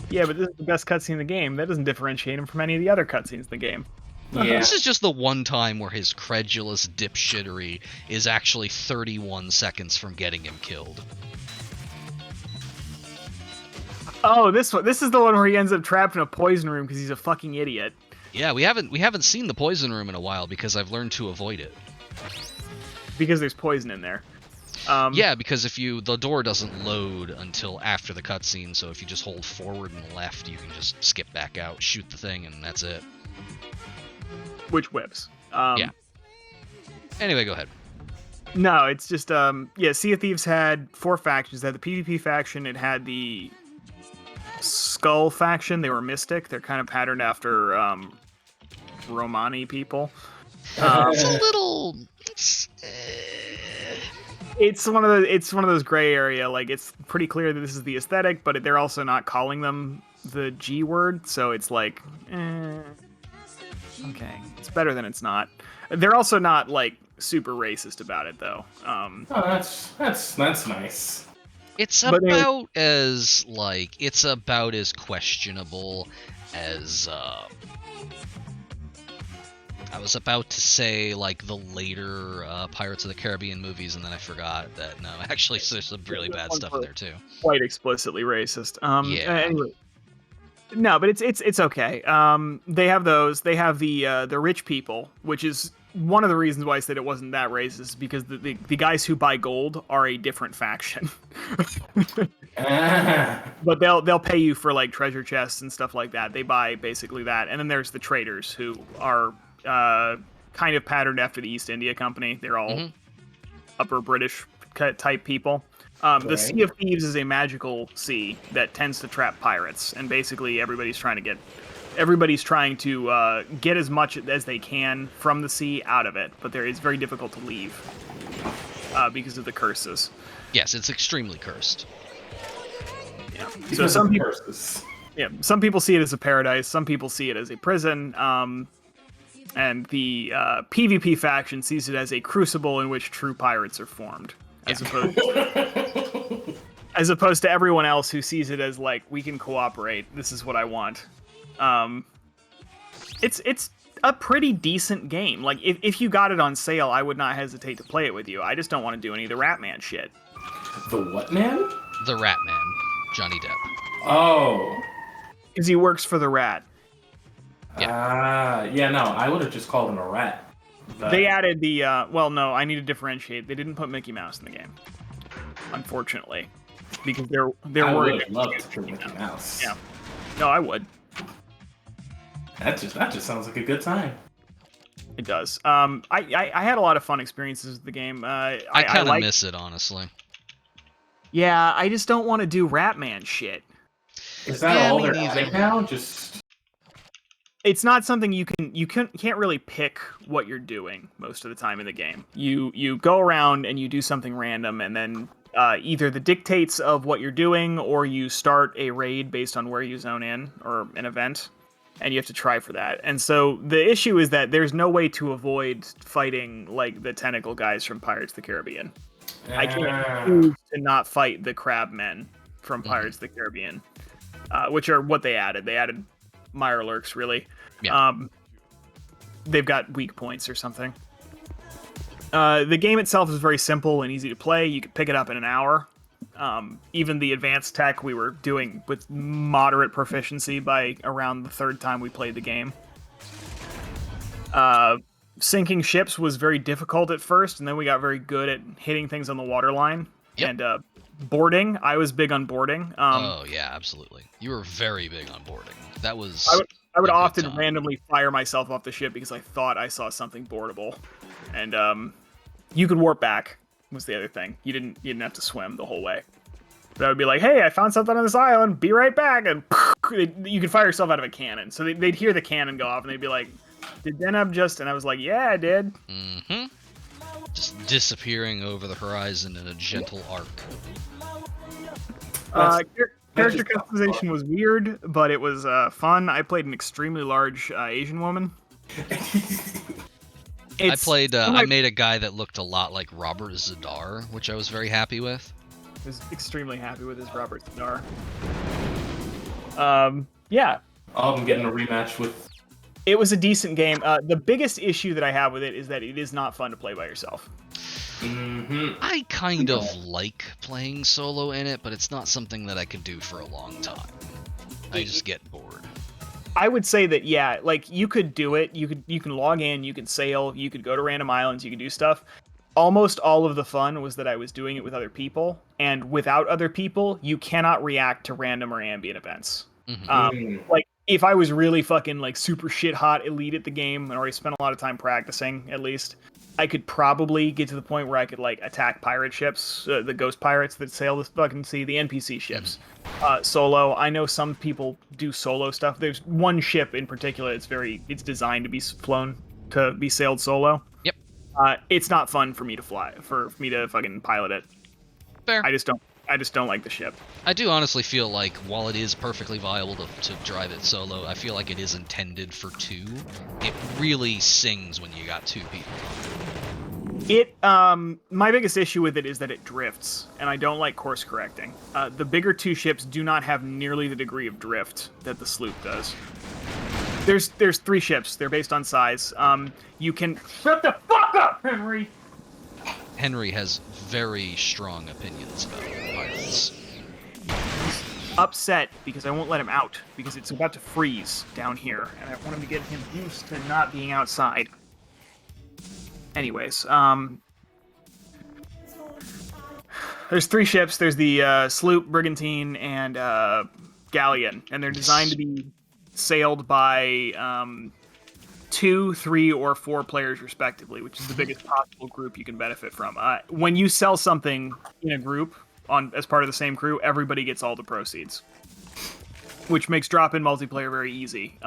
Yeah, but this is the best cutscene in the game. That doesn't differentiate him from any of the other cutscenes in the game. Yeah. This is just the one time where his credulous dipshittery is actually 31 seconds from getting him killed. Oh, this one. This is the one where he ends up trapped in a poison room because he's a fucking idiot. Yeah, we haven't seen the poison room in a while because I've learned to avoid it. Because there's poison in there. Yeah, because the door doesn't load until after the cutscene, so if you just hold forward and left, you can just skip back out, shoot the thing, and that's it. Which whips. Yeah. Anyway, go ahead. No, it's just yeah. Sea of Thieves had 4 factions. It had the PvP faction. It had the Skull faction. They were Mystic. They're kind of patterned after Romani people. It's a little. It's one of those gray area. Like, it's pretty clear that this is the aesthetic, but they're also not calling them the G word, so it's like, okay, it's better than it's not. They're also not like super racist about it, though. Oh, that's nice. It's But they- about as questionable as I was about to say, like, the later Pirates of the Caribbean movies, and then I forgot that no, actually there's some really bad stuff in there too. Quite explicitly racist. Yeah. Anyway, no, but it's okay. They have those. They have the rich people, which is one of the reasons why I said it wasn't that racist, because the guys who buy gold are a different faction. But they'll pay you for like treasure chests and stuff like that. They buy basically that, and then there's the traders who are kind of patterned after the East India Company. They're all upper British type people. The Sea of Thieves is a magical sea that tends to trap pirates, and basically everybody's trying to get as much as they can from the sea out of it, but it's very difficult to leave because of the curses. Yes, it's extremely cursed. Yeah. So some people see it as a paradise, some people see it as a prison, and the PvP faction sees it as a crucible in which true pirates are formed, as opposed to everyone else who sees it as like, we can cooperate. This is what I want. It's a pretty decent game. Like, if you got it on sale, I would not hesitate to play it with you. I just don't want to do any of the Ratman shit. The what man? The Rat Man, Johnny Depp. Oh. Because he works for the Rat. Yeah, no, I would have just called him a rat. But... They added the, well, no, I need to differentiate. They didn't put Mickey Mouse in the game, unfortunately. Because they're I worried. would love to kill Mickey Mouse. Yeah. No, I would. That just sounds like a good time. It does. I had a lot of fun experiences with the game. I kind of miss it, honestly. Yeah, I just don't want to do Ratman shit. Is that all they're adding now? Just... It's not something you can't really pick what you're doing most of the time in the game. You go around and you do something random, and then either the dictates of what you're doing, or you start a raid based on where you zone in, or an event, and you have to try for that. And so the issue is that there's no way to avoid fighting like the tentacle guys from Pirates of the Caribbean. I can't choose to not fight the crab men from Pirates of the Caribbean, which are what they added. They added Mirelurks, really. Yeah. They've got weak points or something. The game itself is very simple and easy to play. You can pick it up in an hour. Even the advanced tech we were doing with moderate proficiency by around the third time we played the game. Sinking ships was very difficult at first, and then we got very good at hitting things on the waterline. Yep. And boarding, I was big on boarding. Oh yeah, absolutely. You were very big on boarding. That was. I would often randomly fire myself off the ship because I thought I saw something boardable, and you could warp back. Was the other thing. You didn't have to swim the whole way. But I would be like, hey, I found something on this island. Be right back, and you could fire yourself out of a cannon. So they'd hear the cannon go off, and they'd be like, "Did Deneb just?" And I was like, "Yeah, I did." Mm-hmm. Just disappearing over the horizon in a gentle arc. Character customization was weird, but it was fun. I played an extremely large Asian woman. I made a guy that looked a lot like Robert Zadar, which I was very happy with. I was extremely happy with his Robert Zadar. Yeah. I'm getting a rematch with... It was a decent game. The biggest issue that I have with it is that it is not fun to play by yourself. Mm-hmm. I kind of like playing solo in it, but it's not something that I could do for a long time. I just get bored. I would say that, yeah, like, you could do it. You can log in, you can sail, you could go to random islands, you could do stuff. Almost all of the fun was that I was doing it with other people, and without other people, you cannot react to random or ambient events. Mm-hmm. Like, if I was really fucking like super shit hot elite at the game and already spent a lot of time practicing, at least, I could probably get to the point where I could like attack pirate ships, the ghost pirates that sail the fucking sea, the NPC ships, solo. I know some people do solo stuff. There's one ship in particular. It's designed to be flown to be sailed solo. Yep. It's not fun for me to fly, for me to fucking pilot it. Fair. I just don't like the ship. I do honestly feel like while it is perfectly viable to drive it solo, I feel like it is intended for two. It really sings when you got two people. My biggest issue with it is that it drifts, and I don't like course correcting. The bigger two ships do not have nearly the degree of drift that the sloop does. There's 3 ships. They're based on size. You can shut the fuck up, Henry. Henry has very strong opinions about pirates. Upset because I won't let him out because it's about to freeze down here, and I want him to get him used to not being outside. Anyways, there's 3 ships. There's the sloop, brigantine, and galleon, and they're designed to be sailed by 2, 3, or 4 players respectively, which is the biggest possible group you can benefit from. When you sell something in a group as part of the same crew, everybody gets all the proceeds, which makes drop-in multiplayer very easy.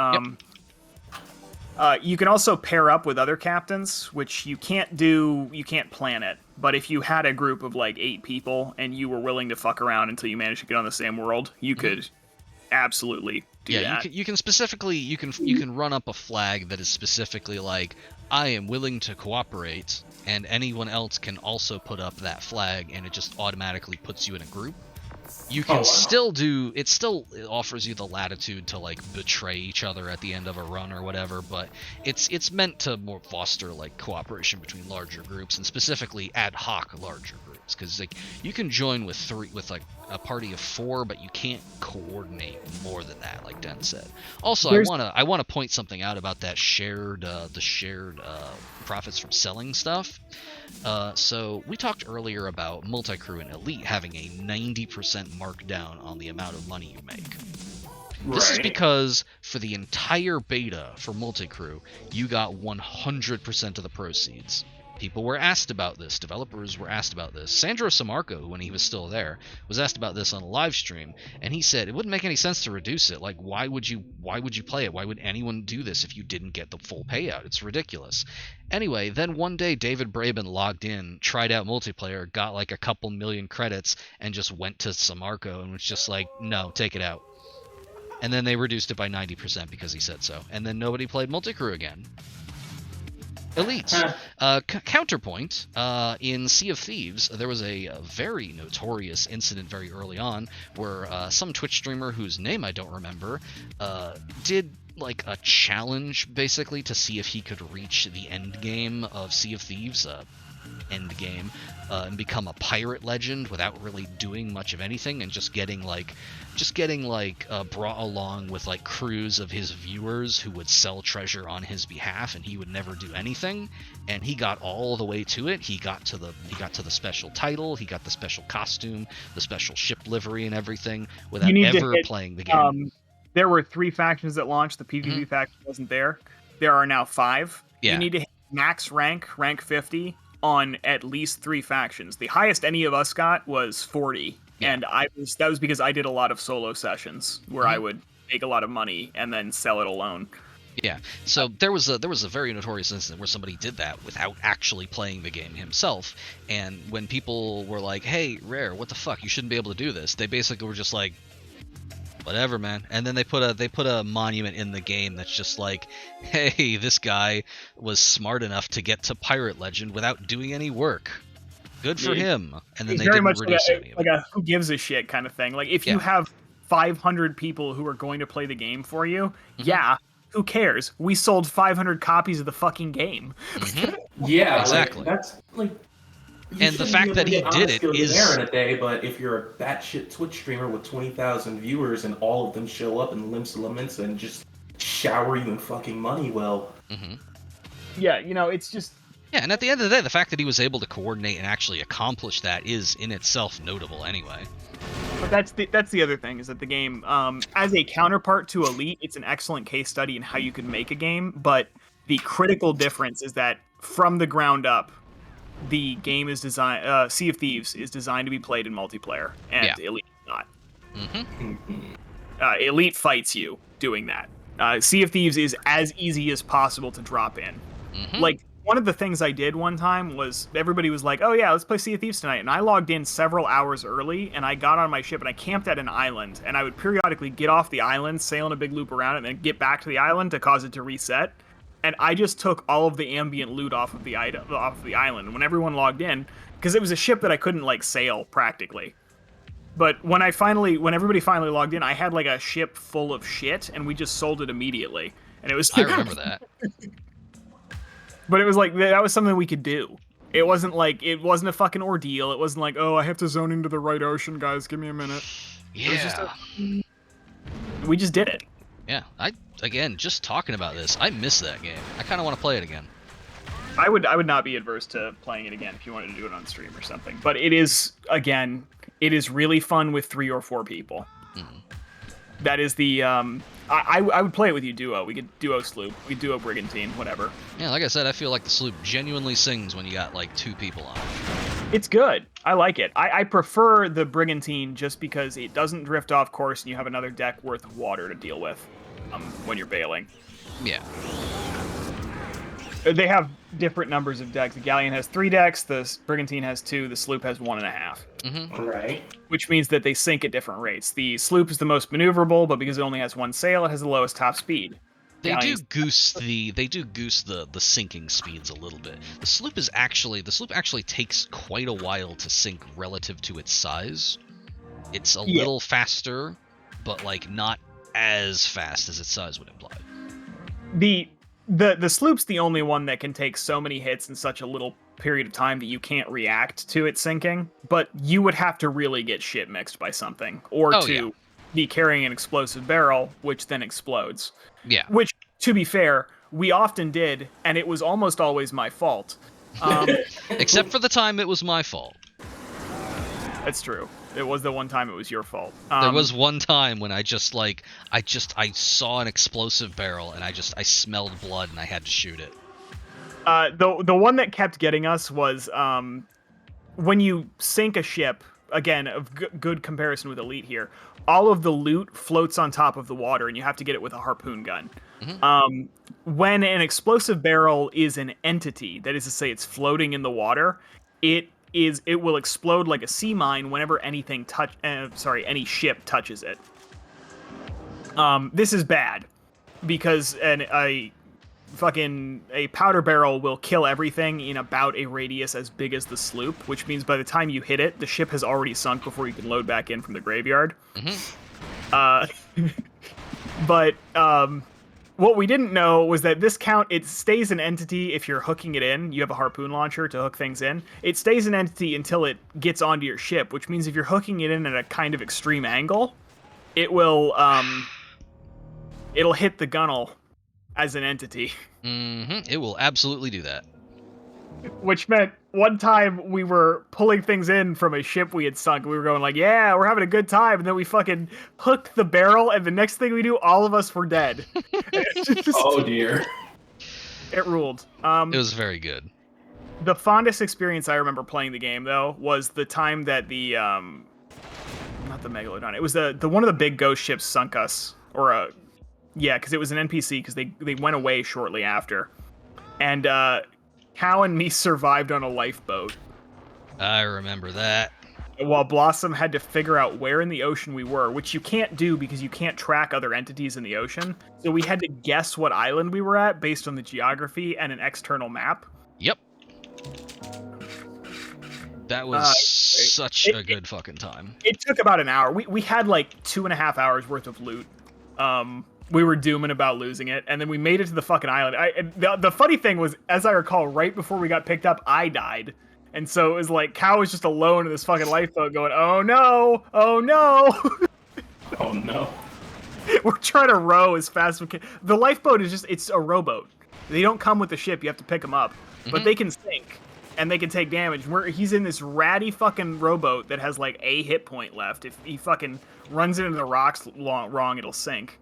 You can also pair up with other captains, which you can't do. You can't plan it. But if you had a group of like 8 people and you were willing to fuck around until you managed to get on the same world, you could absolutely do that. You can specifically you can run up a flag that is specifically like, I am willing to cooperate, and anyone else can also put up that flag, and it just automatically puts you in a group. You can still do it. Still offers you the latitude to like betray each other at the end of a run or whatever, but it's meant to more foster like cooperation between larger groups, and specifically ad hoc larger groups, because like you can join with like a party of 4, but you can't coordinate more than that, like Den said. Also, I wanna point something out about that shared profits from selling stuff. So we talked earlier about multi-crew and elite having a 90% markdown on the amount of money you make. This is because for the entire beta for multi-crew, you got 100% of the proceeds. People were asked about this. Developers were asked about this. Sandro Samarco, when he was still there, was asked about this on a live stream, and he said it wouldn't make any sense to reduce it. Like, why would you play it? Why would anyone do this if you didn't get the full payout? It's ridiculous. Anyway, then one day David Braben logged in, tried out multiplayer, got like a couple million credits, and just went to Samarco and was just like, no, take it out. And then they reduced it by 90% because he said so. And then nobody played multi-crew again. Elite. Counterpoint, in Sea of Thieves, there was a very notorious incident very early on where some Twitch streamer whose name I don't remember did like a challenge basically to see if he could reach the end game of Sea of Thieves, end game, and become a pirate legend without really doing much of anything, and just getting brought along with like crews of his viewers who would sell treasure on his behalf, and he would never do anything. And he got all the way to it. He got to the special title, he got the special costume, the special ship livery and everything without ever playing the game. There were 3 factions that launched. The PvP faction wasn't there. There are now 5. Yeah. You need to hit max rank 50 on at least 3 factions. The highest any of us got was 40, and that was because I did a lot of solo sessions where I would make a lot of money and then sell it alone. Yeah. So there was a very notorious incident where somebody did that without actually playing the game himself, and when people were like, "Hey, Rare, what the fuck? You shouldn't be able to do this," they basically were just like, whatever, man. And then they put a monument in the game that's just like, hey, this guy was smart enough to get to Pirate Legend without doing any work. Good for him. And then they didn't reduce any of it. Like a who gives a shit kind of thing. Like if you have 500 people who are going to play the game for you, who cares? We sold 500 copies of the fucking game. Yeah, exactly. Like, that's like. And the fact that he did it is there in a day, but if you're a batshit Twitch streamer with 20,000 viewers and all of them show up in Limsa Lamenta and just shower you in fucking money, well. Yeah, it's just. Yeah, and at the end of the day, the fact that he was able to coordinate and actually accomplish that is in itself notable anyway. But that's the other thing is that the game, as a counterpart to Elite, it's an excellent case study in how you could make a game. But the critical difference is that from the ground up, the game is designed. Sea of Thieves is designed to be played in multiplayer, and Elite is not. Elite fights you doing that. Sea of Thieves is as easy as possible to drop in. Like, one of the things I did one time was everybody was like, oh yeah, let's play Sea of Thieves tonight. And I logged in several hours early, and I got on my ship, and I camped at an island. And I would periodically get off the island, sail in a big loop around it, and then get back to the island to cause it to reset. And I just took all of the ambient loot off of the island. And when everyone logged in, because it was a ship that I couldn't, like, sail, practically. But when everybody finally logged in, I had, like, a ship full of shit, and we just sold it immediately. And it was... I remember that. But it was like, that was something we could do. It wasn't a fucking ordeal. It wasn't like, oh, I have to zone into the right ocean, guys. Give me a minute. Yeah. We just did it. Yeah. Again, just talking about this, I miss that game. I kind of want to play it again. I would not be adverse to playing it again if you wanted to do it on stream or something. But it is really fun with 3 or 4 people. That is the I would play it with you duo. We could duo sloop, we could duo brigantine, whatever. Yeah, like I said, I feel like the sloop genuinely sings when you got like 2 people on it. It's good. I like it. I prefer the brigantine just because it doesn't drift off course and you have another deck worth of water to deal with when you're bailing. Yeah. They have different numbers of decks. The galleon has 3 decks, the brigantine has 2, the sloop has 1.5. Right. Which means that they sink at different rates. The sloop is the most maneuverable, but because it only has 1 sail, it has the lowest top speed. They do goose the sinking speeds a little bit. The sloop actually takes quite a while to sink relative to its size. It's a little faster, but like not as fast as its size would imply. The sloop's the only one that can take so many hits in such a little period of time that you can't react to it sinking, but you would have to really get shit mixed by something, or be carrying an explosive barrel, which then explodes. Yeah. Which, to be fair, we often did, and it was almost always my fault. Except for the time it was my fault. That's true. It was the one time it was your fault. There was one time when I saw an explosive barrel and I smelled blood and I had to shoot it. The one that kept getting us was when you sink a ship. Again, a good comparison with Elite here. All of the loot floats on top of the water, and you have to get it with a harpoon gun. When an explosive barrel is an entity, that is to say, it's floating in the water, it will explode like a sea mine whenever any ship touches it. This is bad because a powder barrel will kill everything in about a radius as big as the sloop, which means by the time you hit it, the ship has already sunk before you can load back in from the graveyard. But what we didn't know was that it stays an entity if you're hooking it in. You have a harpoon launcher to hook things in. It stays an entity until it gets onto your ship, which means if you're hooking it in at a kind of extreme angle, it will it'll hit the gunnel as an entity. It will absolutely do that. Which meant one time we were pulling things in from a ship we had sunk. We were going like, yeah, we're having a good time. And then we fucking hooked the barrel. And the next thing we do, all of us were dead. Oh, dear. It ruled. It was very good. The fondest experience I remember playing the game, though, was the time that the... not the Megalodon. It was the one of the big ghost ships sunk us. Yeah, because it was an NPC, because they went away shortly after. And Cal and me survived on a lifeboat. I remember that. While Blossom had to figure out where in the ocean we were, which you can't do because you can't track other entities in the ocean. So we had to guess what island we were at based on the geography and an external map. Yep. That was such a good fucking time. It took about an hour. We had like 2.5 hours worth of loot. We were dooming about losing it, and then we made it to the fucking island. The funny thing was, as I recall, right before we got picked up, I died. And so it was like, Cal was just alone in this fucking lifeboat going, oh no, oh no. Oh no. We're trying to row as fast as we can. The lifeboat is it's a rowboat. They don't come with the ship, you have to pick them up. But they can sink. and they can take damage. He's in this ratty fucking rowboat that has like a hit point left. If he fucking runs into the rocks wrong, it'll sink.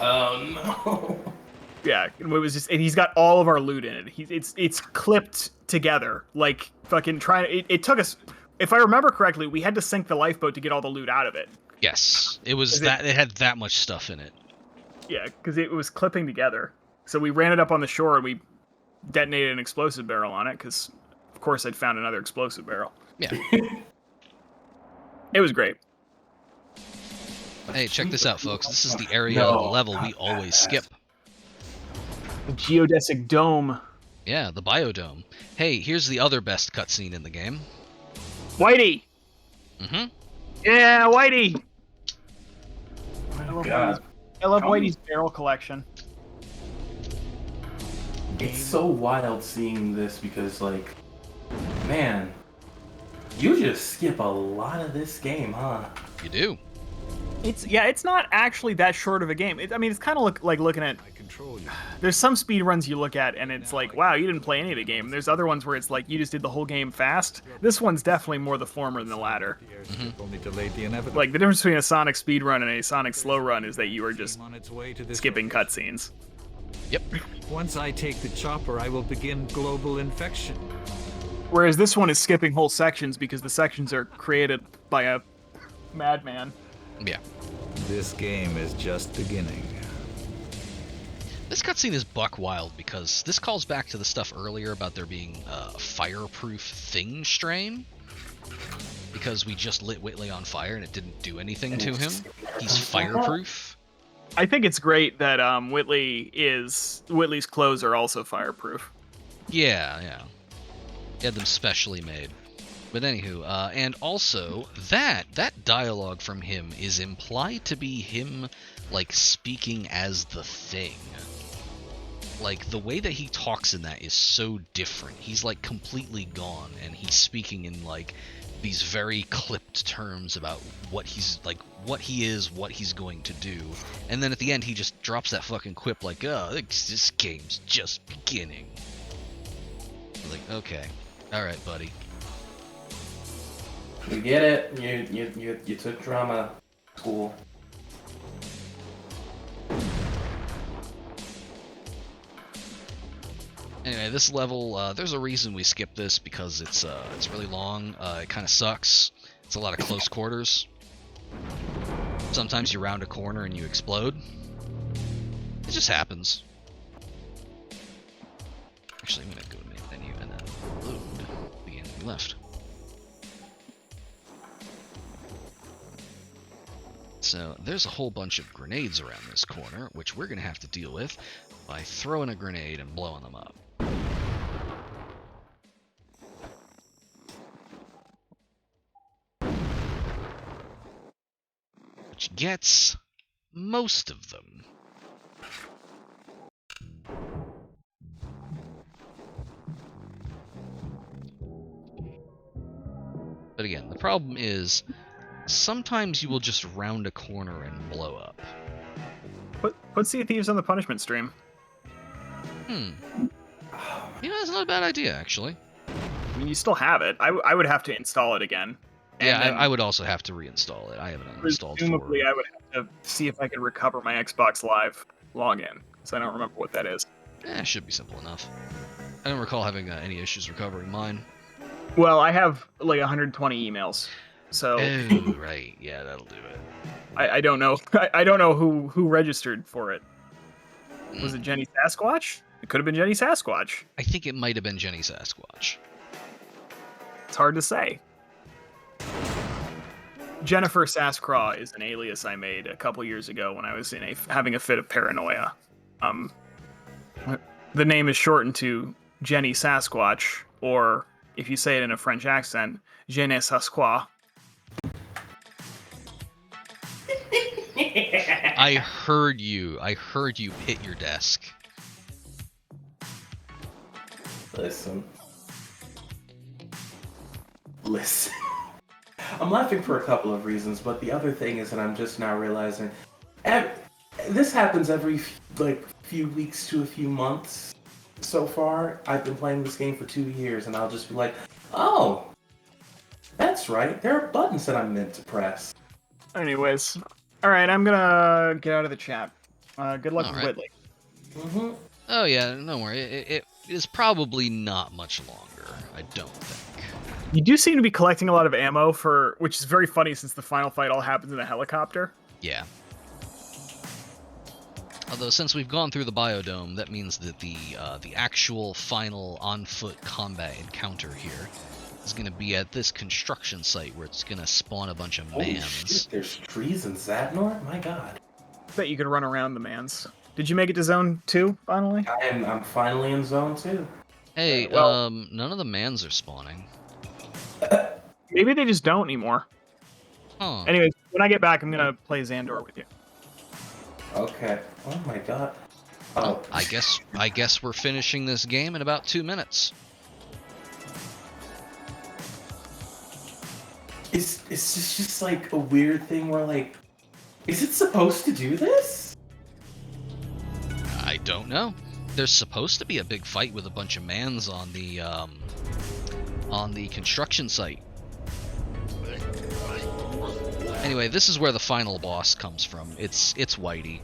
Oh no. Yeah, it was just, and he's got all of our loot in it. It's clipped together, like fucking trying. It took us, if I remember correctly, we had to sink the lifeboat to get all the loot out of it. Yes, it was that it had that much stuff in it. Yeah, because it was clipping together. So we ran it up on the shore and we detonated an explosive barrel on it because, of course, I'd found another explosive barrel. Yeah. It was great. Hey, check this out, folks. This is the area of the level we always skip. The geodesic dome. Yeah, the biodome. Hey, here's the other best cutscene in the game. Whitey! Mm-hmm. Yeah, Whitey! God. I love Whitey's barrel collection. It's so wild seeing this because, like, man, you just skip a lot of this game, huh? You do. It's not actually that short of a game. I mean, it's kind of like looking at. There's some speed runs you look at, and it's like, wow, you didn't play any of the game. There's other ones where it's like you just did the whole game fast. This one's definitely more the former than the latter. Mm-hmm. Like the difference between a Sonic speed run and a Sonic slow run is that you are just skipping cutscenes. Yep. Once I take the chopper, I will begin global infection. Whereas this one is skipping whole sections because the sections are created by a madman. Yeah. This game is just beginning. This cutscene is buck wild because this calls back to the stuff earlier about there being a fireproof thing strain. Because we just lit Whitley on fire and it didn't do anything to him. He's fireproof. I think it's great that Whitley's clothes are also fireproof. Yeah. He had them specially made. But anywho, and also that dialogue from him is implied to be him like speaking as the Thing. Like the way that he talks in that is so different. He's like completely gone, and he's speaking in like these very clipped terms about what he's like, what he is, what he's going to do, and then at the end he just drops that fucking quip like, "Oh, this game's just beginning." Like, okay, all right, buddy. You get it. You took drama school. Anyway, this level, there's a reason we skipped this because it's really long. It kind of sucks. It's a lot of close quarters. Sometimes you round a corner and you explode. It just happens. Actually, I'm gonna go to main menu and then load the enemy left. So there's a whole bunch of grenades around this corner, which we're gonna have to deal with by throwing a grenade and blowing them up. Which gets most of them. But again, the problem is sometimes you will just round a corner and blow up. Put Sea of Thieves on the punishment stream. You know, that's not a bad idea, actually. I mean, you still have it. I would have to install it again. Yeah, I would also have to reinstall it. I haven't uninstalled presumably, I would have to see if I could recover my Xbox Live login, because I don't remember what that is. It should be simple enough. I don't recall having any issues recovering mine. Well, I have like 120 emails, so. Oh, right. Yeah, that'll do it. I don't know. I don't know who registered for it. Was it Jenny Sasquatch? It could have been Jenny Sasquatch. I think it might have been Jenny Sasquatch. It's hard to say. Jennifer Sascraw is an alias I made a couple years ago when I was having a fit of paranoia. The name is shortened to Jenny Sasquatch, or if you say it in a French accent, Je ne sais quoi. I heard you hit your desk. Listen. I'm laughing for a couple of reasons, but the other thing is that I'm just now realizing this happens every few weeks to a few months. so far, I've been playing this game for 2 years, and I'll just be like, oh, that's right. There are buttons that I'm meant to press. Anyways, all right, I'm gonna get out of the chat. Good luck All with right. Whitley. Mm-hmm. Oh yeah, don't worry. It is probably not much longer. I don't think. You do seem to be collecting a lot of ammo for, which is very funny since the final fight all happens in a helicopter. Yeah. Although since we've gone through the biodome, that means that the actual final on-foot combat encounter here is going to be at this construction site where it's going to spawn a bunch of Holy mans. shit, there's trees in Zadnor? My god. Bet you could run around the mans. Did you make it to zone 2 finally? I'm finally in zone 2. Hey, well- none of the mans are spawning. Maybe they just don't anymore. Huh. Anyways, when I get back, I'm gonna play Xandor with you. Okay. Oh my god. Well, Oh, I guess we're finishing this game in about 2 minutes. Is this just like a weird thing where like, is it supposed to do this? I don't know. There's supposed to be a big fight with a bunch of mans on the construction site. Anyway, this is where the final boss comes from. It's Whitey.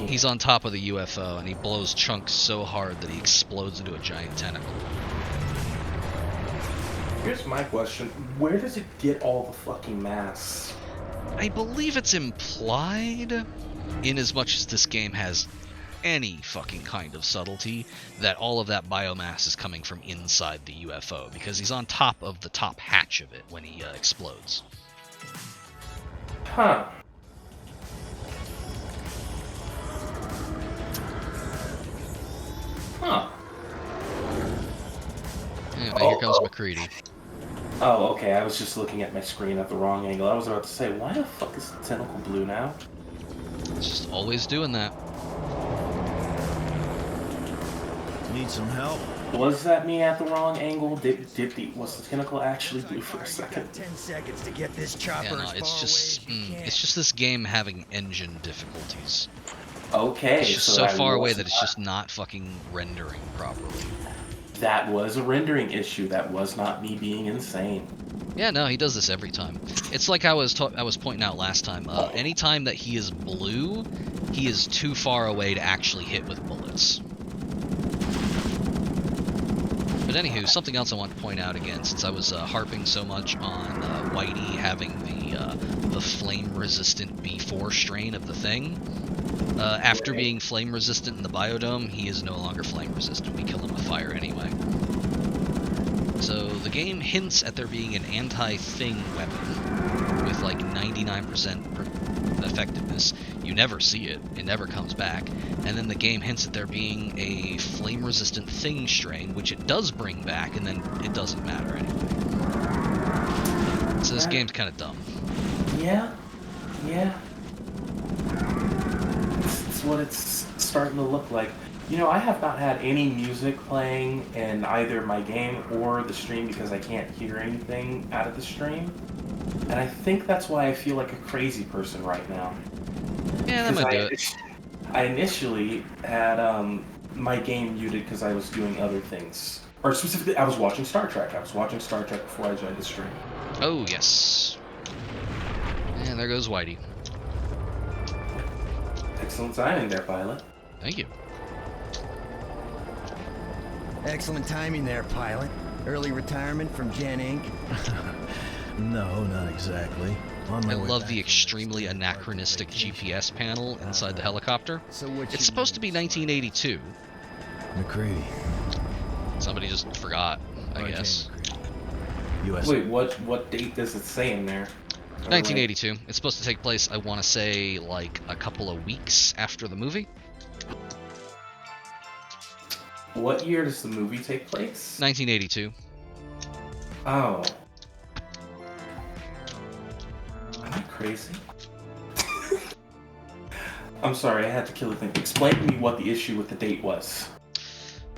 He's on top of the UFO and he blows chunks so hard that he explodes into a giant tentacle. Here's my question. Where does it get all the fucking masks? I believe it's implied, in as much as this game has any fucking kind of subtlety, that all of that biomass is coming from inside the UFO, because he's on top of the top hatch of it when he explodes. Huh. Huh. Anyway, here comes McCready. Oh, okay. I was just looking at my screen at the wrong angle. I was about to say, why the fuck is the tentacle blue now? It's just always doing that. Need some help? Was that me at the wrong angle? Was the tentacle actually blue for a second? 10 seconds to get this chopper Yeah, no, as it's far just away as you can. it's just this game having engine difficulties. Okay, It's just so so that far away was that it's just not fucking rendering properly. That was a rendering issue. That was not me being insane. Yeah, no, he does this every time. It's like I was pointing out last time. Anytime that he is blue, he is too far away to actually hit with bullets. But anywho, something else I want to point out again, since I was harping so much on Whitey having the flame-resistant B4 strain of the thing. After being flame-resistant in the biodome, he is no longer flame-resistant. We kill him with fire anyway. So the game hints at there being an anti-thing weapon with like 99% effectiveness. You never see it. It never comes back. And then the game hints at there being a flame-resistant thing strain, which it does bring back, and then it doesn't matter anyway. So this game's kind of dumb. Yeah. It's what it's starting to look like. You know, I have not had any music playing in either my game or the stream because I can't hear anything out of the stream. And I think that's why I feel like a crazy person right now. Yeah, that might do it. I initially had my game muted because I was doing other things. Or specifically, I was watching Star Trek. I was watching Star Trek before I joined the stream. Oh, yes. And there goes Whitey. Excellent timing there, pilot. Thank you. Excellent timing there, pilot. Early retirement from Gen Inc. No, not exactly. On my I way love back the from extremely this anachronistic vacation. GPS panel inside the helicopter. So what It's you supposed to be mean? 1982. McCready. Somebody just forgot, I RJ guess. McCready. U.S. Wait, what date does it say in there? 1982. It's supposed to take place, I want to say, like a couple of weeks after the movie. What year does the movie take place? 1982. Oh. Am I crazy? I'm sorry, I had to kill a thing. Explain to me what the issue with the date was.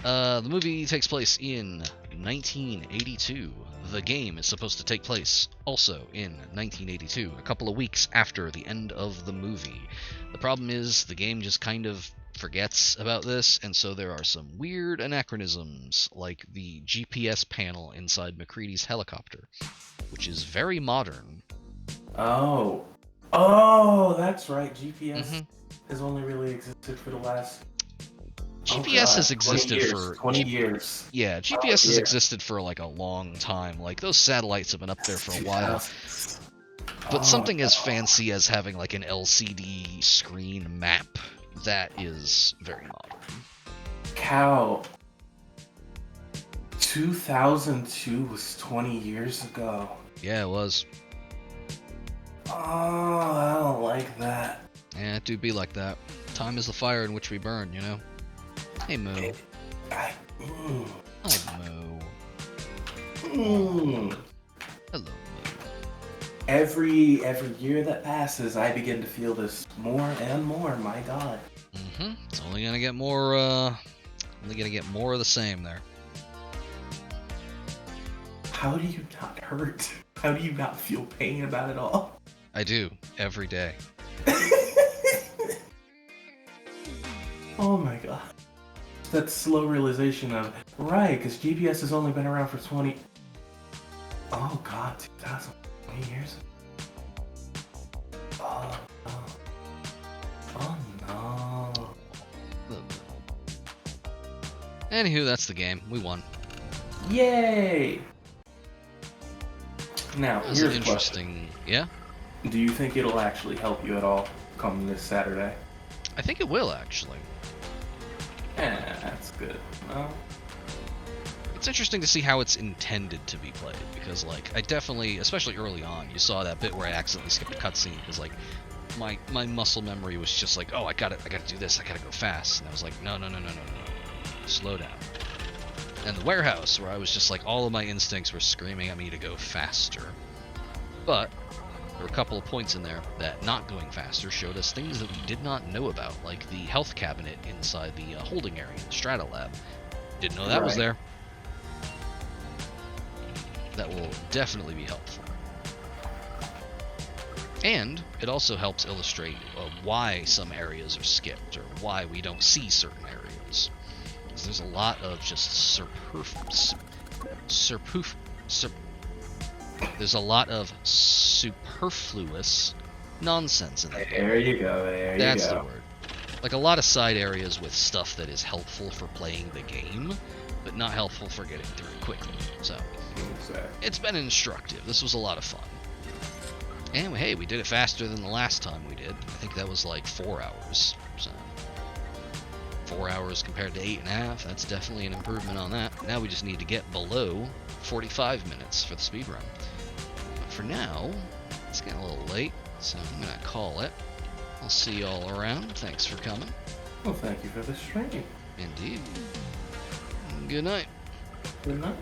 The movie takes place in 1982. The game is supposed to take place also in 1982, a couple of weeks after the end of the movie. The problem is the game just kind of forgets about this, and so there are some weird anachronisms, like the GPS panel inside MacReady's helicopter, which is very modern. Oh. Oh, that's right. GPS Mhm. has only really existed for the last... GPS has existed 20 years, for 20 years. Yeah, GPS has yeah. existed for like a long time. Like those satellites have been up there for a while. 2000s. But Oh, something as fancy as having like an LCD screen map, that is very modern. cow. 2002 was 20 years ago. Yeah, it was. Oh, I don't like that. Yeah, it do be like that. Time is the fire in which we burn, you know? Hey, Moo. Hi, Moo. Hello, Moo. Every year that passes, I begin to feel this more and more. My God. It's only gonna get more. Of the same there. How do you not hurt? How do you not feel pain about it all? I do every day. Oh my God. That slow realization of right, because GPS has only been around for 20. Oh God, 2020 years. Oh no. Oh no. Anywho, that's the game. We won. Yay! Now, That was here's an a question. interesting. Yeah, Do you think it'll actually help you at all come this Saturday? I think it will actually. That's good. Well, It's interesting to see how it's intended to be played, because like I definitely, especially early on, you saw that bit where I accidentally skipped a cutscene because like my muscle memory was just like, oh, I gotta do this, I gotta go fast, and I was like, no, slow down. And the warehouse, where I was just like, all of my instincts were screaming at me to go faster, but there were a couple of points in there that not going faster showed us things that we did not know about, like the health cabinet inside the holding area, the Strata Lab. Didn't know that was Right. there. That will definitely be helpful. And it also helps illustrate why some areas are skipped, or why we don't see certain areas. Because there's a lot of just there's a lot of superfluous nonsense in there. there you go. That's the word. Like a lot of side areas with stuff that is helpful for playing the game, but not helpful for getting through quickly. So it's been instructive. This was a lot of fun. And hey, we did it faster than the last time we did. I think that was like 4 hours. So 4 hours compared to 8.5. That's definitely an improvement on that. Now we just need to get below 45 minutes for the speed run. But for now, it's getting a little late, so I'm gonna call it. I'll see y'all around. Thanks for coming. Well, thank you for the stream. Indeed. Good night. Good night.